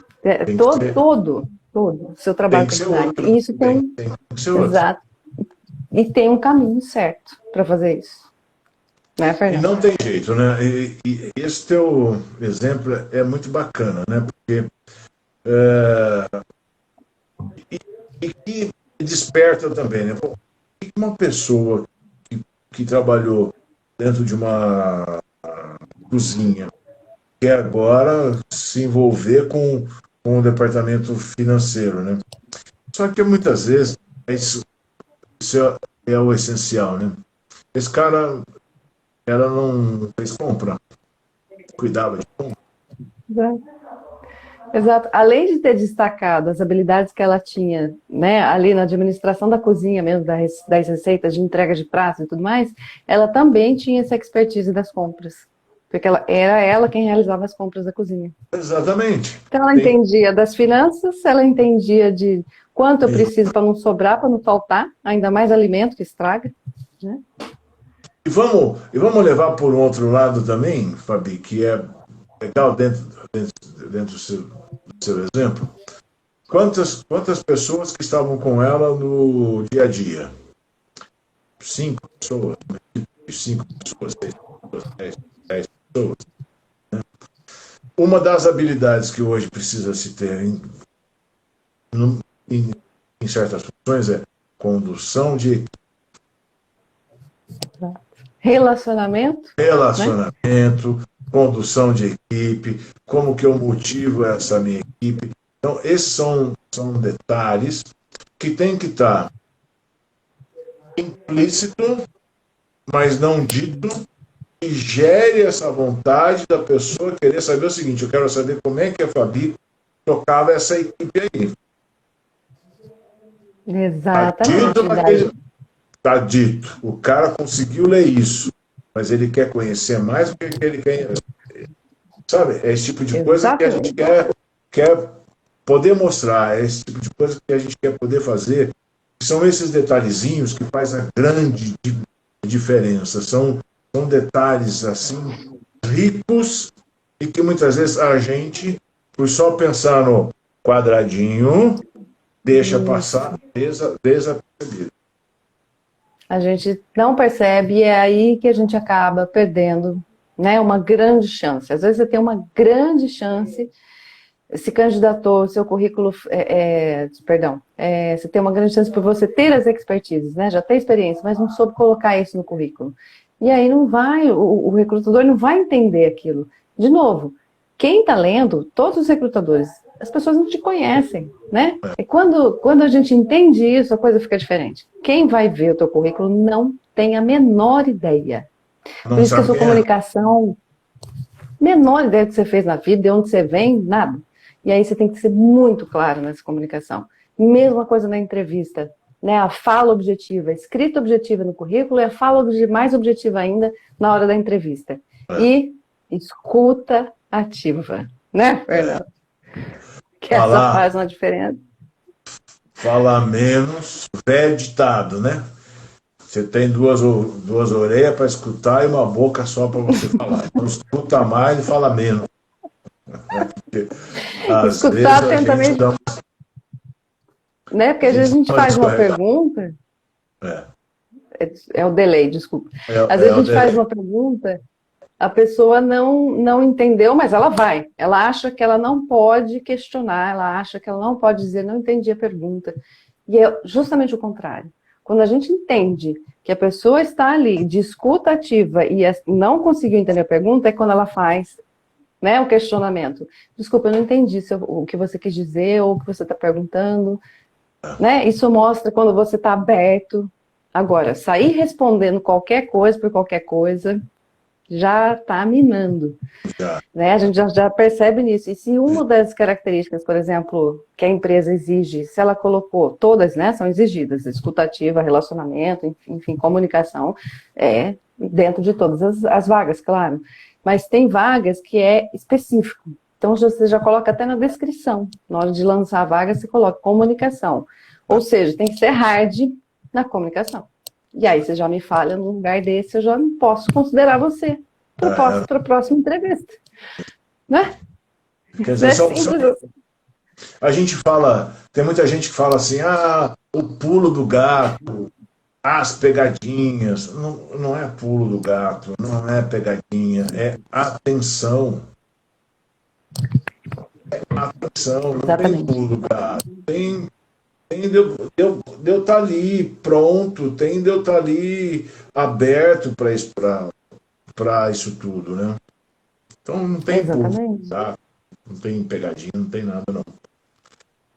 Todo o seu trabalho tem que mudar. Isso tem que ser outro. Exato. E tem um caminho certo para fazer isso. Né, Fernando? E não tem jeito, né? E esse teu exemplo é muito bacana, né? Porque e, e que desperta também, né? Pô, uma pessoa que trabalhou dentro de uma cozinha quer agora se envolver com o departamento financeiro, né? Só que muitas vezes isso é o essencial, né? Esse cara, ela não fez compra, cuidava de compra. Exato. Exato. Além de ter destacado as habilidades que ela tinha, né, ali na administração da cozinha mesmo, das receitas de entrega de pratos e tudo mais, ela também tinha essa expertise das compras. Porque era ela quem realizava as compras da cozinha. Exatamente. Então ela entendia das finanças, ela entendia de quanto eu preciso para não sobrar, para não faltar, ainda mais alimento que estraga, né? E vamos levar por um outro lado também, Fabi, que é legal dentro do seu exemplo. Quantas pessoas que estavam com ela no dia a dia? 5 pessoas, 5 pessoas, 6 pessoas, 10 pessoas. Uma das habilidades que hoje precisa se ter em certas funções é condução de equipe. Relacionamento, né? Condução de equipe, como que eu motivo essa minha equipe. Então, esses são detalhes que tem que estar implícito, mas não dito, e gere essa vontade da pessoa querer saber o seguinte: eu quero saber como é que a Fabi tocava essa equipe aí. Exatamente. Está dito. O cara conseguiu ler isso, mas ele quer conhecer mais do que ele quer. Sabe? É esse tipo de coisa que a gente quer poder mostrar, é esse tipo de coisa que a gente quer poder fazer. São esses detalhezinhos que fazem a grande diferença. São detalhes assim ricos e que muitas vezes a gente, por só pensar no quadradinho, deixa passar desapercebido. A gente não percebe e é aí que a gente acaba perdendo, né, uma grande chance. Às vezes você tem uma grande chance, se candidatou, seu currículo, você tem uma grande chance por você ter as expertises, né, já tem experiência, mas não soube colocar isso no currículo. E aí não vai, o recrutador não vai entender aquilo. De novo, quem está lendo, todos os recrutadores, as pessoas não te conhecem, né? E quando a gente entende isso, a coisa fica diferente. Quem vai ver o teu currículo não tem a menor ideia. Por isso que a sua comunicação, menor ideia do que você fez na vida, de onde você vem, nada. E aí você tem que ser muito claro nessa comunicação. Mesma coisa na entrevista, né? A fala objetiva, a escrita objetiva no currículo e a fala mais objetiva ainda na hora da entrevista. E escuta ativa, né, Fernando? Que essa faz uma diferença. Falar menos, velho ditado, né? Você tem duas orelhas para escutar e uma boca só para você falar. Então escuta mais e fala menos. Porque, às escutar vezes atentamente. Né? Porque às vezes a gente faz uma pergunta. É o delay, desculpa. Às vezes a gente faz uma pergunta, a pessoa não entendeu, mas ela vai. Ela acha que ela não pode questionar, ela acha que ela não pode dizer, não entendi a pergunta. E é justamente o contrário. Quando a gente entende que a pessoa está ali de escuta ativa e não conseguiu entender a pergunta, é quando ela faz, né, o questionamento. Desculpa, eu não entendi o que você quis dizer ou o que você está perguntando. Né? Isso mostra quando você está aberto. Agora, sair respondendo qualquer coisa por qualquer coisa já está minando. Né? A gente já percebe nisso. E se uma das características, por exemplo, que a empresa exige, se ela colocou, todas, né, são exigidas, escutativa, relacionamento, enfim, comunicação, dentro de todas as vagas, claro. Mas tem vagas que é específico. Então, você já coloca até na descrição. Na hora de lançar a vaga, você coloca comunicação. Ou seja, tem que ser hard na comunicação. E aí, você já me falha num lugar desse, eu já não posso considerar você para a próxima entrevista. Né? Quer dizer, a gente fala, tem muita gente que fala assim, o pulo do gato, as pegadinhas. Não é pulo do gato, não é pegadinha, é atenção. atenção, não tem Exatamente. pulo, cara. Tem de eu estar ali pronto, tem de eu estar ali aberto para isso tudo, né? Então não tem pulo, Exatamente. tá? Não tem pegadinha, não tem nada, não.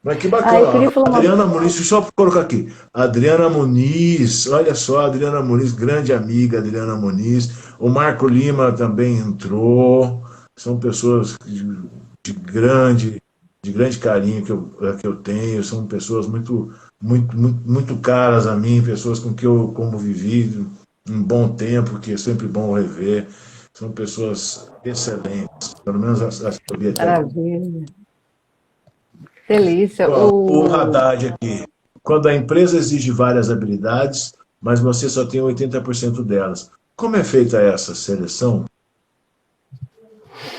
Mas que Ah, bacana, eu ó. queria falar uma. Adriana Muniz, deixa eu só colocar aqui. Adriana Muniz, olha só, Adriana Muniz, grande amiga Adriana Muniz. O Marco Lima também entrou. São pessoas de grande, de grande carinho que eu tenho. São pessoas muito caras a mim, pessoas com que eu convivi um bom tempo, que é sempre bom rever. São pessoas excelentes, pelo menos as que eu vi até agora. Maravilha. Delícia. O Haddad aqui. Quando a empresa exige várias habilidades, mas você só tem 80% delas. Como é feita essa seleção?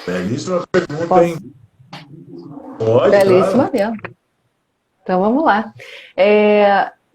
Belíssima pergunta, hein? Posso... Pode, claro. Belíssima mesmo. Então vamos lá.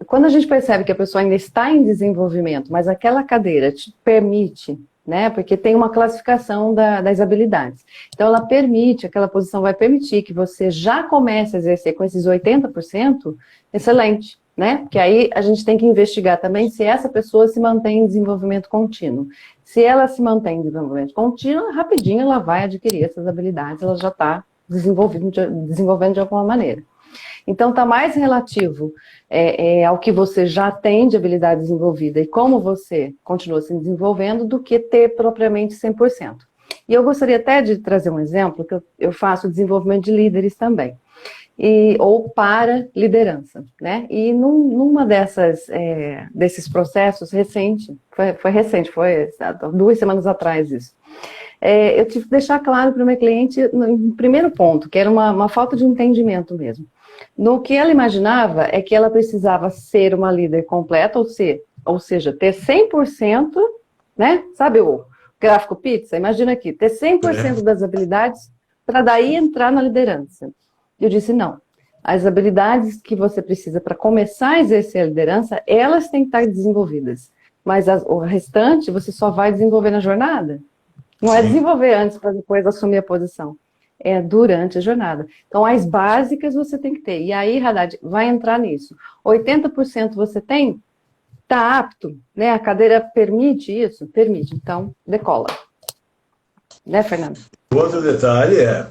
Quando a gente percebe que a pessoa ainda está em desenvolvimento, mas aquela cadeira te permite, né? Porque tem uma classificação das habilidades. Então ela permite, aquela posição vai permitir que você já comece a exercer com esses 80%, excelente, né? Porque aí a gente tem que investigar também se essa pessoa se mantém em desenvolvimento contínuo. Se ela se mantém em desenvolvimento contínuo, rapidinho ela vai adquirir essas habilidades, ela já está desenvolvendo de alguma maneira. Então, está mais relativo ao que você já tem de habilidade desenvolvida e como você continua se desenvolvendo do que ter propriamente 100%. E eu gostaria até de trazer um exemplo, que eu faço desenvolvimento de líderes também, ou para liderança, né? E numa desses processos recente, foi recente, foi 2 semanas atrás isso, eu tive que deixar claro para o meu cliente, no primeiro ponto, que era uma falta de entendimento mesmo. No que ela imaginava é que ela precisava ser uma líder completa, ou seja, ter 100%, né? Sabe o gráfico pizza? Imagina aqui, ter 100% das habilidades para daí entrar na liderança. Eu disse, não. As habilidades que você precisa para começar a exercer a liderança, elas têm que estar desenvolvidas. Mas o restante você só vai desenvolver na jornada. Não é desenvolver antes para depois assumir a posição. É durante a jornada. Então, as básicas você tem que ter. E aí, Haddad, vai entrar nisso. 80% você tem? Está apto? Né? A cadeira permite isso? Permite. Então, decola. Né, Fernando? Outro detalhe é,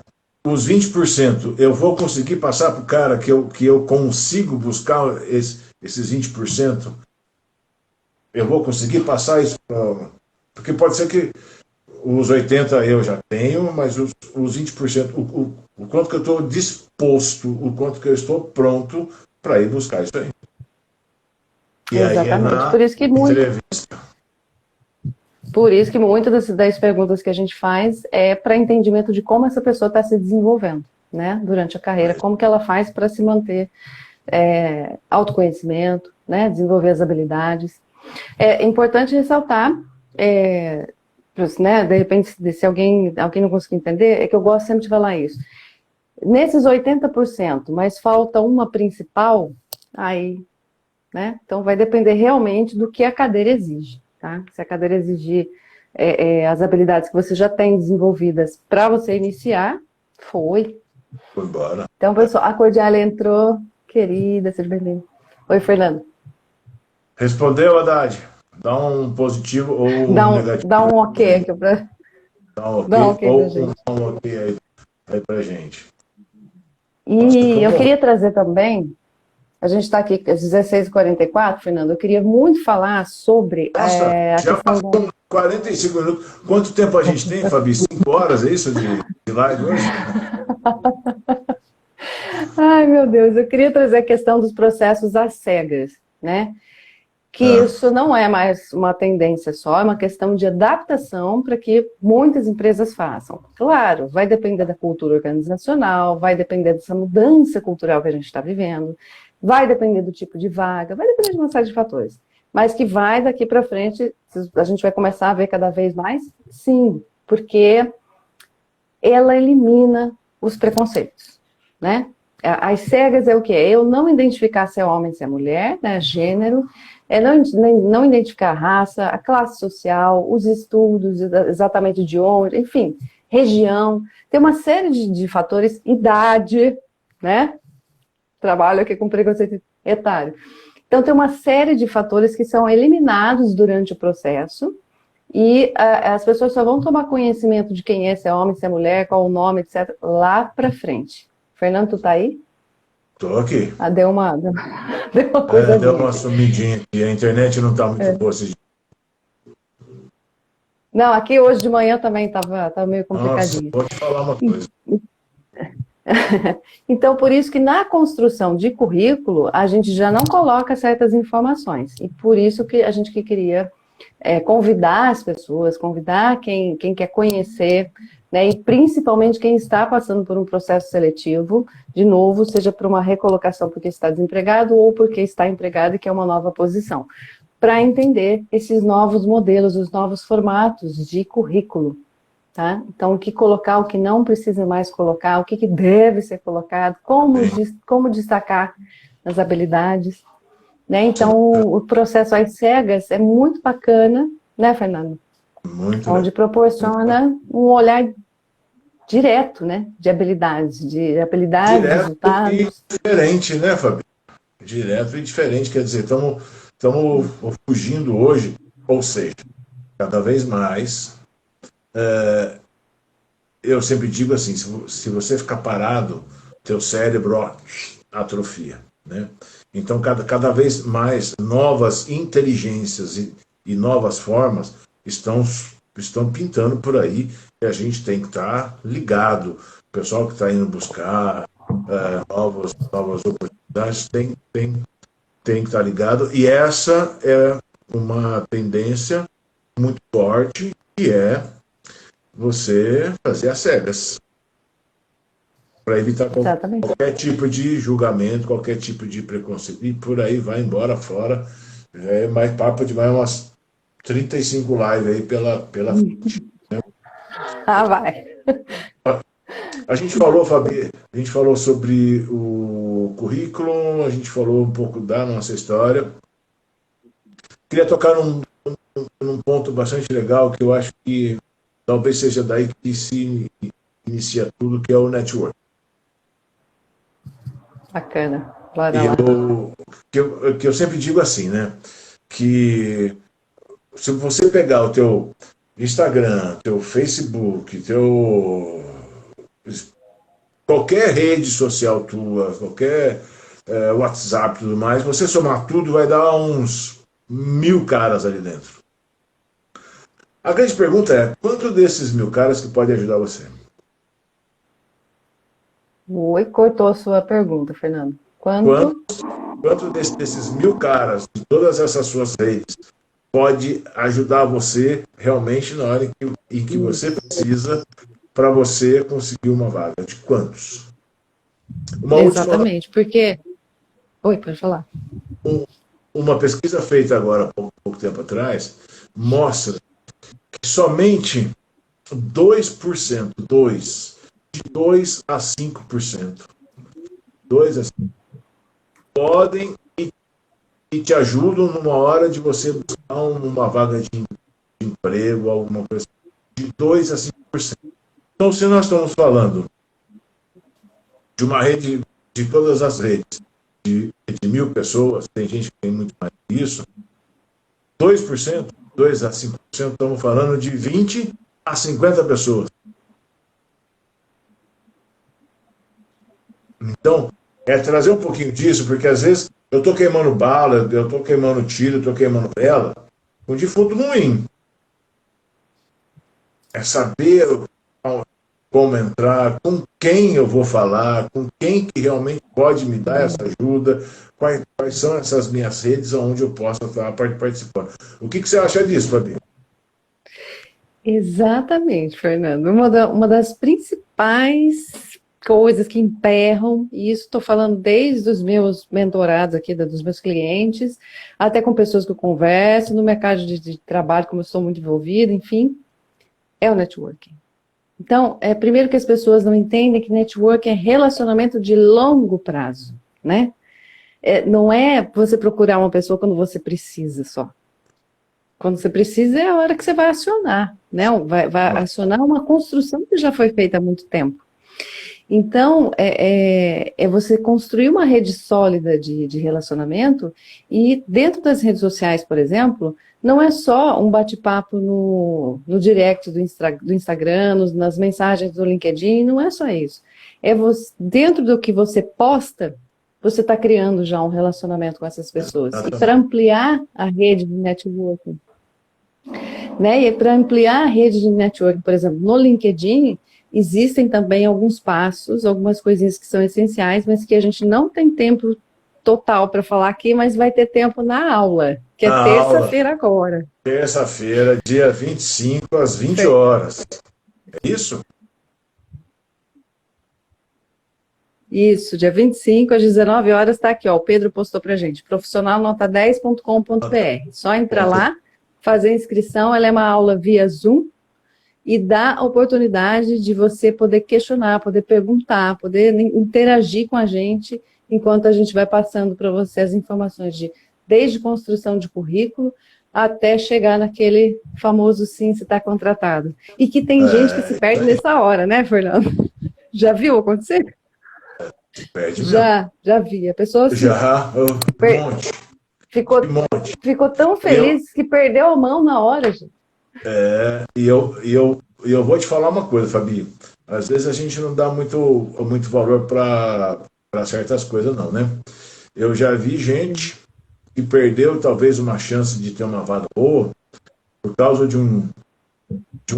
os 20%, eu vou conseguir passar para o cara que eu consigo buscar esses 20%? Eu vou conseguir passar isso para... Porque pode ser que os 80% eu já tenho, mas os 20%, o quanto que eu estou disposto, o quanto que eu estou pronto para ir buscar isso aí. E aí é Exatamente. na entrevista. Por isso que muitas das perguntas que a gente faz é para entendimento de como essa pessoa está se desenvolvendo, né, durante a carreira, como que ela faz para se manter autoconhecimento, né, desenvolver as habilidades. É importante ressaltar, né, de repente, se alguém não conseguir entender, é que eu gosto sempre de falar isso. Nesses 80%, mas falta uma principal, aí, né, então vai depender realmente do que a cadeira exige. Tá? Se a cadeira exigir as habilidades que você já tem desenvolvidas para você iniciar, foi. Foi embora. Então, pessoal, a Cordiale entrou, querida, seja bem-vinda. Oi, Fernando. Respondeu, Haddad? Dá um positivo ou um negativo. Dá um ok aqui para... Dá um ok, pra gente. Dá um ok aí pra gente. E eu queria trazer também, a gente está aqui às 16h44, Fernando, eu queria muito falar sobre a já passou 45 minutos. Quanto tempo a gente tem, Fabi? 5 horas, é isso, de live hoje? Ai, meu Deus, eu queria trazer a questão dos processos às cegas, né? Que isso não é mais uma tendência só, é uma questão de adaptação para que muitas empresas façam. Claro, vai depender da cultura organizacional, vai depender dessa mudança cultural que a gente está vivendo, vai depender do tipo de vaga, vai depender de uma série de fatores. Mas que vai daqui para frente, a gente vai começar a ver cada vez mais? Sim, porque ela elimina os preconceitos, né? As cegas é o quê? Eu não identificar se é homem, se é mulher, né? Gênero, não identificar a raça, a classe social, os estudos, exatamente de onde, enfim, região, tem uma série de fatores, idade, né? Trabalho aqui com preconceito etário. Então, tem uma série de fatores que são eliminados durante o processo e as pessoas só vão tomar conhecimento de quem é, se é homem, se é mulher, qual o nome, etc., lá para frente. Fernando, tu tá aí? Tô aqui. Deu uma coisa Deu uma sumidinha aqui. A internet não tá muito boa esse dia. Não, aqui hoje de manhã também tava meio complicadinho. Nossa, vou te falar uma coisa. Então, por isso que na construção de currículo, a gente já não coloca certas informações. E por isso que a gente queria convidar as pessoas, convidar quem quer conhecer, né, e principalmente quem está passando por um processo seletivo, de novo, seja por uma recolocação porque está desempregado ou porque está empregado e quer uma nova posição, para entender esses novos modelos, os novos formatos de currículo. Tá? Então, o que colocar, o que não precisa mais colocar, o que deve ser colocado, como destacar as habilidades. Né? Então, o processo às cegas é muito bacana, né, Fernando? Muito onde proporciona um olhar direto, né, de habilidades, direto resultados. E diferente, né, Fabi? Direto e diferente, quer dizer, estamos fugindo hoje, ou seja, cada vez mais. Eu sempre digo assim, se você ficar parado, teu cérebro atrofia, né? Então, cada vez mais novas inteligências e novas formas estão pintando por aí e a gente tem que estar ligado. O pessoal que está indo buscar novas oportunidades tem que estar ligado. E essa é uma tendência muito forte, que é você fazer as cegas, para evitar qualquer tipo de julgamento, qualquer tipo de preconceito. E por aí vai embora fora. É mais papo de mais umas 35 lives aí pela frente. Né? Vai. A gente falou, Fabi, a gente falou sobre o currículo, a gente falou um pouco da nossa história. Queria tocar num ponto bastante legal, que eu acho que talvez seja daí que se inicia tudo, que é o network. Bacana. Que eu sempre digo assim, né? Que se você pegar o teu Instagram, teu Facebook, qualquer rede social tua, qualquer WhatsApp e tudo mais, você somar tudo vai dar uns 1000 caras ali dentro. A grande pergunta é, quanto desses 1000 caras que pode ajudar você? Oi, cortou a sua pergunta, Fernando. Quanto desses 1000 caras, de todas essas suas redes, pode ajudar você realmente na hora em que você precisa para você conseguir uma vaga? De quantos? Exatamente, porque... Oi, pode falar. Uma pesquisa feita agora há pouco tempo atrás mostra que somente 2%, de 2 a 5%, 2 a 5%, podem e te ajudam numa hora de você buscar uma vaga de emprego, alguma coisa de 2 a 5%. Então, se nós estamos falando de uma rede, de todas as redes, de 1000 pessoas, tem gente que tem muito mais que isso, 2%, 2 a 5%, estamos falando de 20 a 50 pessoas. Então, trazer um pouquinho disso, porque às vezes eu estou queimando bala, eu estou queimando tiro, eu estou queimando vela, com defunto ruim. É saber como entrar, com quem eu vou falar, com quem que realmente pode me dar essa ajuda, quais são essas minhas redes onde eu posso estar participando. O que você acha disso, Fabi? Exatamente, Fernando. Uma das principais coisas que emperram, e isso estou falando desde os meus mentorados aqui, dos meus clientes, até com pessoas que eu converso, no mercado de trabalho, como eu sou muito envolvida, enfim, é o networking. Então, primeiro que as pessoas não entendem que networking é relacionamento de longo prazo, né? Não é você procurar uma pessoa quando você precisa só. Quando você precisa é a hora que você vai acionar. né? Vai acionar uma construção que já foi feita há muito tempo. Então, é você construir uma rede sólida de relacionamento e dentro das redes sociais, por exemplo, não é só um bate-papo no direct do Instagram, nas mensagens do LinkedIn, não é só isso. Dentro do que você posta, você está criando já um relacionamento com essas pessoas. E para ampliar a rede de networking, né? E para ampliar a rede de networking, por exemplo, no LinkedIn, existem também alguns passos, algumas coisinhas que são essenciais, mas que a gente não tem tempo total para falar aqui, mas vai ter tempo na aula, que é terça-feira agora. Terça-feira, dia 25, às 20 horas. É isso? Isso, dia 25 às 19 horas está aqui, ó, o Pedro postou para a gente, profissionalnota10.com.br. Só entrar lá, fazer a inscrição, ela é uma aula via Zoom, e dá a oportunidade de você poder questionar, poder perguntar, poder interagir com a gente, enquanto a gente vai passando para você as informações desde construção de currículo até chegar naquele famoso sim, se está contratado. E que tem gente que se perde nessa hora, né, Fernando? Já viu acontecer? Perde mesmo. Já vi. A pessoa ficou tão feliz que perdeu a mão na hora, gente. E eu vou te falar uma coisa, Fabi. Às vezes a gente não dá muito valor para certas coisas, não, né? Eu já vi gente que perdeu talvez uma chance de ter uma vaga boa por causa de um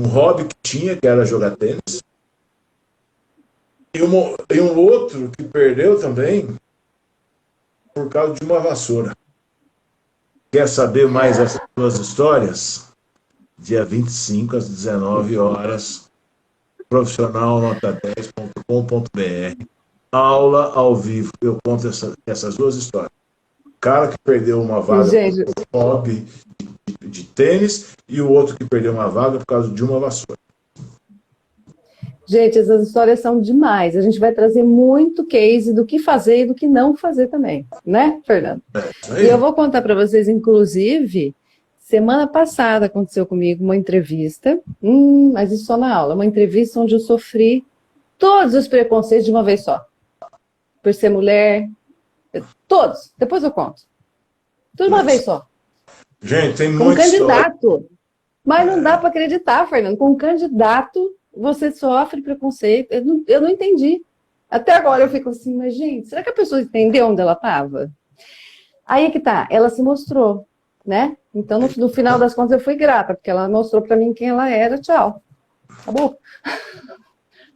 hobby que tinha, que era jogar tênis. E um outro que perdeu também por causa de uma vassoura. Quer saber mais essas duas histórias? Dia 25, às 19 horas, profissionalnota10.com.br. Aula ao vivo. Eu conto essas duas histórias. O cara que perdeu uma vaga por hobby de tênis e o outro que perdeu uma vaga por causa de uma vassoura. Gente, essas histórias são demais. A gente vai trazer muito case do que fazer e do que não fazer também, né, Fernando? E eu vou contar para vocês, inclusive, semana passada aconteceu comigo uma entrevista, mas isso só na aula, uma entrevista onde eu sofri todos os preconceitos de uma vez só. Por ser mulher, todos. Depois eu conto. Tudo de uma vez só. Gente, tem muito candidato. Mas não dá para acreditar, Fernando. Com um candidato, você sofre preconceito. Eu não entendi. Até agora eu fico assim, mas gente, será que a pessoa entendeu onde ela estava? Aí é que tá, ela se mostrou, né? Então, no final das contas, eu fui grata, porque ela mostrou para mim quem ela era, tchau. Acabou.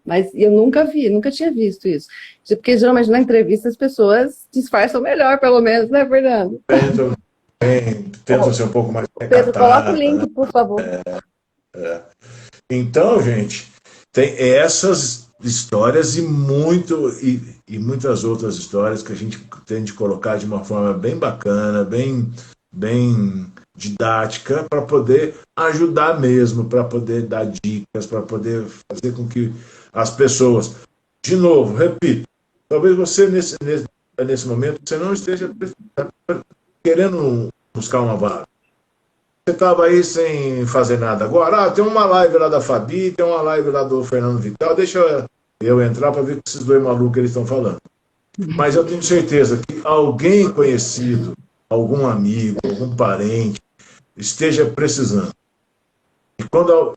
Mas eu nunca tinha visto isso. Porque geralmente na entrevista as pessoas disfarçam melhor, pelo menos, né, Fernando? Tentam ser um pouco mais Pedro, coloca o link, por favor. Então, gente, tem essas histórias e muitas outras histórias que a gente tem de colocar de uma forma bem bacana, bem didática, para poder ajudar mesmo, para poder dar dicas, para poder fazer com que as pessoas, de novo, repito, talvez você nesse momento você não esteja querendo buscar uma vaga. Você estava aí sem fazer nada. Agora, tem uma live lá da Fabi, tem uma live lá do Fernando Vital, deixa eu entrar para ver o que esses dois malucos eles estão falando. Mas eu tenho certeza que alguém conhecido, algum amigo, algum parente, esteja precisando. E quando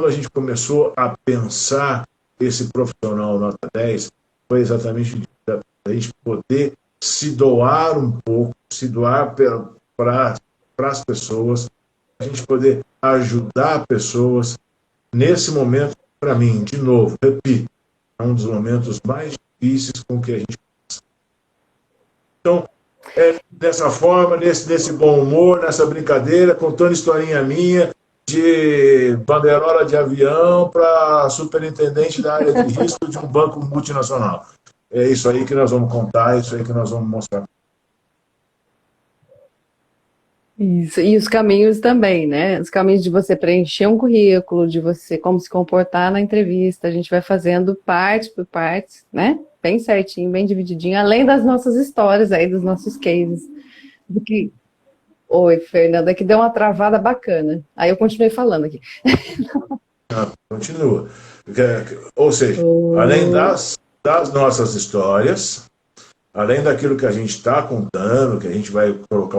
a gente começou a pensar esse profissional nota 10, foi exatamente para a gente poder se doar um pouco, se doar para as pessoas, a gente poder ajudar pessoas nesse momento, para mim, de novo, repito, é um dos momentos mais difíceis com que a gente passa. Então, dessa forma, nesse bom humor, nessa brincadeira, contando historinha minha de bandeirola de avião para superintendente da área de risco de um banco multinacional. É isso aí que nós vamos contar, é isso aí que nós vamos mostrar. Isso, e os caminhos também, né? Os caminhos de você preencher um currículo, de você como se comportar na entrevista, a gente vai fazendo parte por parte, né? Bem certinho, bem divididinho, além das nossas histórias aí, dos nossos cases. Oi, Fernanda, que deu uma travada bacana. Aí eu continuei falando aqui. Continua. Ou seja, além Oh, das nossas histórias, além daquilo que a gente está contando, que a gente vai colocar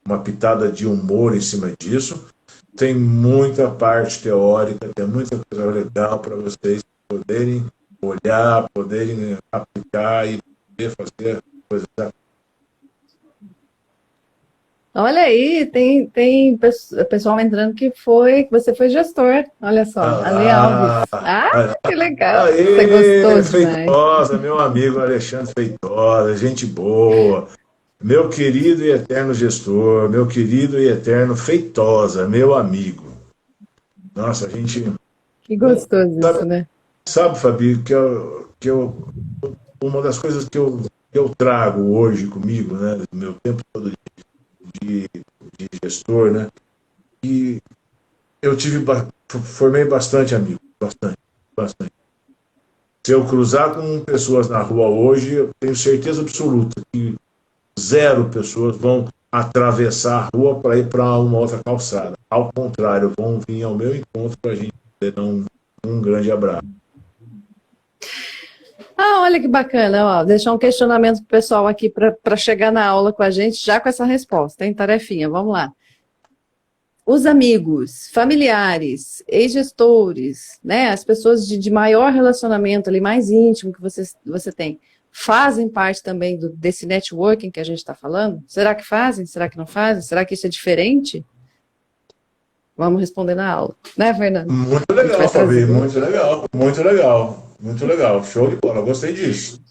uma pitada de humor em cima disso, tem muita parte teórica, tem muita coisa legal para vocês poderem olhar, poderem aplicar e poder fazer coisas. olha aí, tem pessoal entrando que você foi gestor. Olha só, Ale Alves. Ah, Ah, que legal. Você Aê, gostou demais. Feitosa, meu amigo Alexandre Feitosa, gente boa, meu querido e eterno gestor, meu querido e eterno Feitosa, meu amigo. Nossa, a gente Que não gostoso sabe, isso, né? sabe, Fabi, uma das coisas que eu trago hoje comigo, né, do meu tempo todo de, de gestor, né, e eu formei bastante amigos, bastante, bastante. Se eu cruzar com pessoas na rua hoje, eu tenho certeza absoluta que zero pessoas vão atravessar a rua para ir para uma outra calçada. Ao contrário, vão vir ao meu encontro para a gente dar um grande abraço. Ah, olha que bacana, ó, deixar um questionamento pro pessoal aqui para chegar na aula com a gente já com essa resposta, hein? Tarefinha, vamos lá. Os amigos, familiares, ex-gestores, né, as pessoas de maior relacionamento ali, mais íntimo que você tem, fazem parte também desse networking que a gente está falando? Será que fazem? Será que não fazem? Será que isso é diferente? Vamos responder na aula, né, Fernando? Muito A gente vai legal, Fabi, trazer. muito legal, muito legal, muito legal. Show de bola, gostei disso.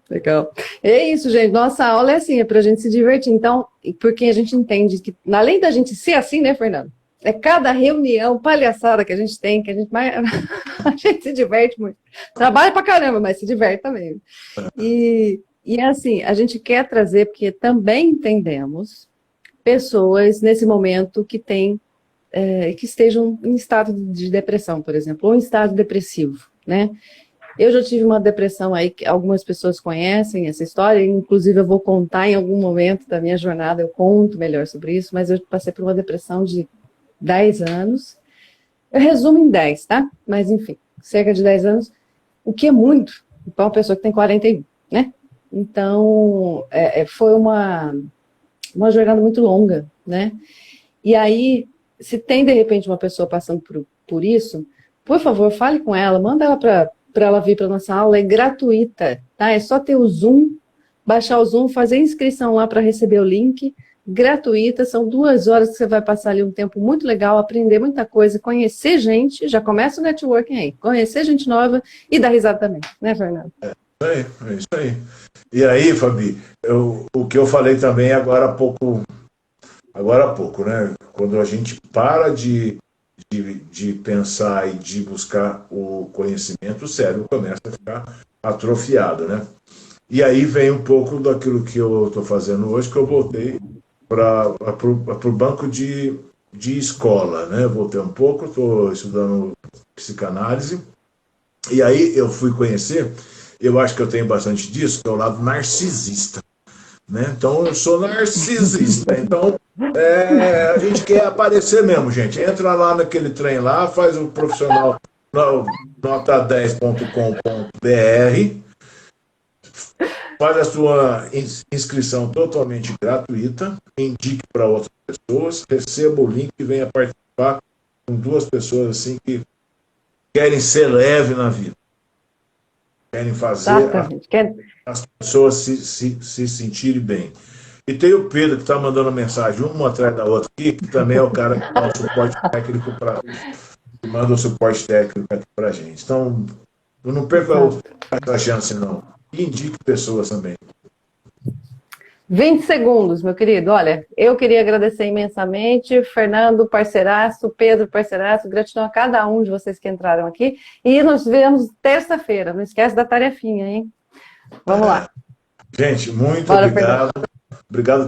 Legal. É isso, gente. Nossa aula é assim, é para a gente se divertir. Então, porque a gente entende que, além da gente ser assim, né, Fernando? É cada reunião, palhaçada que a gente tem, que a gente, a gente se diverte muito. Trabalha pra caramba, mas se diverte também. E assim, a gente quer trazer, porque também entendemos pessoas nesse momento que que estejam em estado de depressão, por exemplo, ou em estado depressivo, né? Eu já tive uma depressão aí, que algumas pessoas conhecem essa história, inclusive eu vou contar em algum momento da minha jornada, eu conto melhor sobre isso, mas eu passei por uma depressão de 10 anos. Eu resumo em 10, tá? Mas enfim, cerca de 10 anos, o que é muito para uma pessoa que tem 41, né? Então, foi uma jornada muito longa, né? E aí, se tem de repente uma pessoa passando por isso, por favor, fale com ela, manda ela para ela vir para nossa aula, é gratuita, tá? É só ter o Zoom, baixar o Zoom, fazer inscrição lá para receber o link, gratuita, são 2 horas que você vai passar ali um tempo muito legal, aprender muita coisa, conhecer gente, já começa o networking aí, conhecer gente nova e dar risada também, né, Fernando? É isso aí. E aí, Fabi, o que eu falei também agora há pouco, né? Quando a gente para de pensar e de buscar o conhecimento, o cérebro começa a ficar atrofiado, né? E aí vem um pouco daquilo que eu estou fazendo hoje, que eu voltei para o banco de escola, né? Voltei um pouco, estou estudando psicanálise, e aí eu fui conhecer, eu acho que eu tenho bastante disso, que é o lado narcisista, né? Então eu sou narcisista, então a gente quer aparecer mesmo, gente. Entra lá naquele trem lá, faz o profissional nota10.com.br, faz a sua inscrição totalmente gratuita, indique para outras pessoas, receba o link e venha participar com duas pessoas assim que querem ser leve na vida, querem fazer as pessoas se sentirem bem. E tem o Pedro que está mandando mensagem uma atrás da outra aqui, que também é o cara que dá o suporte técnico que manda o suporte técnico aqui para a gente. Então, eu não perca essa chance, não. E indique pessoas também. 20 segundos, meu querido. Olha, eu queria agradecer imensamente, Fernando, parceiraço, Pedro, parceiraço, gratidão a cada um de vocês que entraram aqui. E nos vemos terça-feira. Não esquece da tarefinha, hein? Vamos lá. Gente, muito Bora, obrigado. Fernando. Obrigado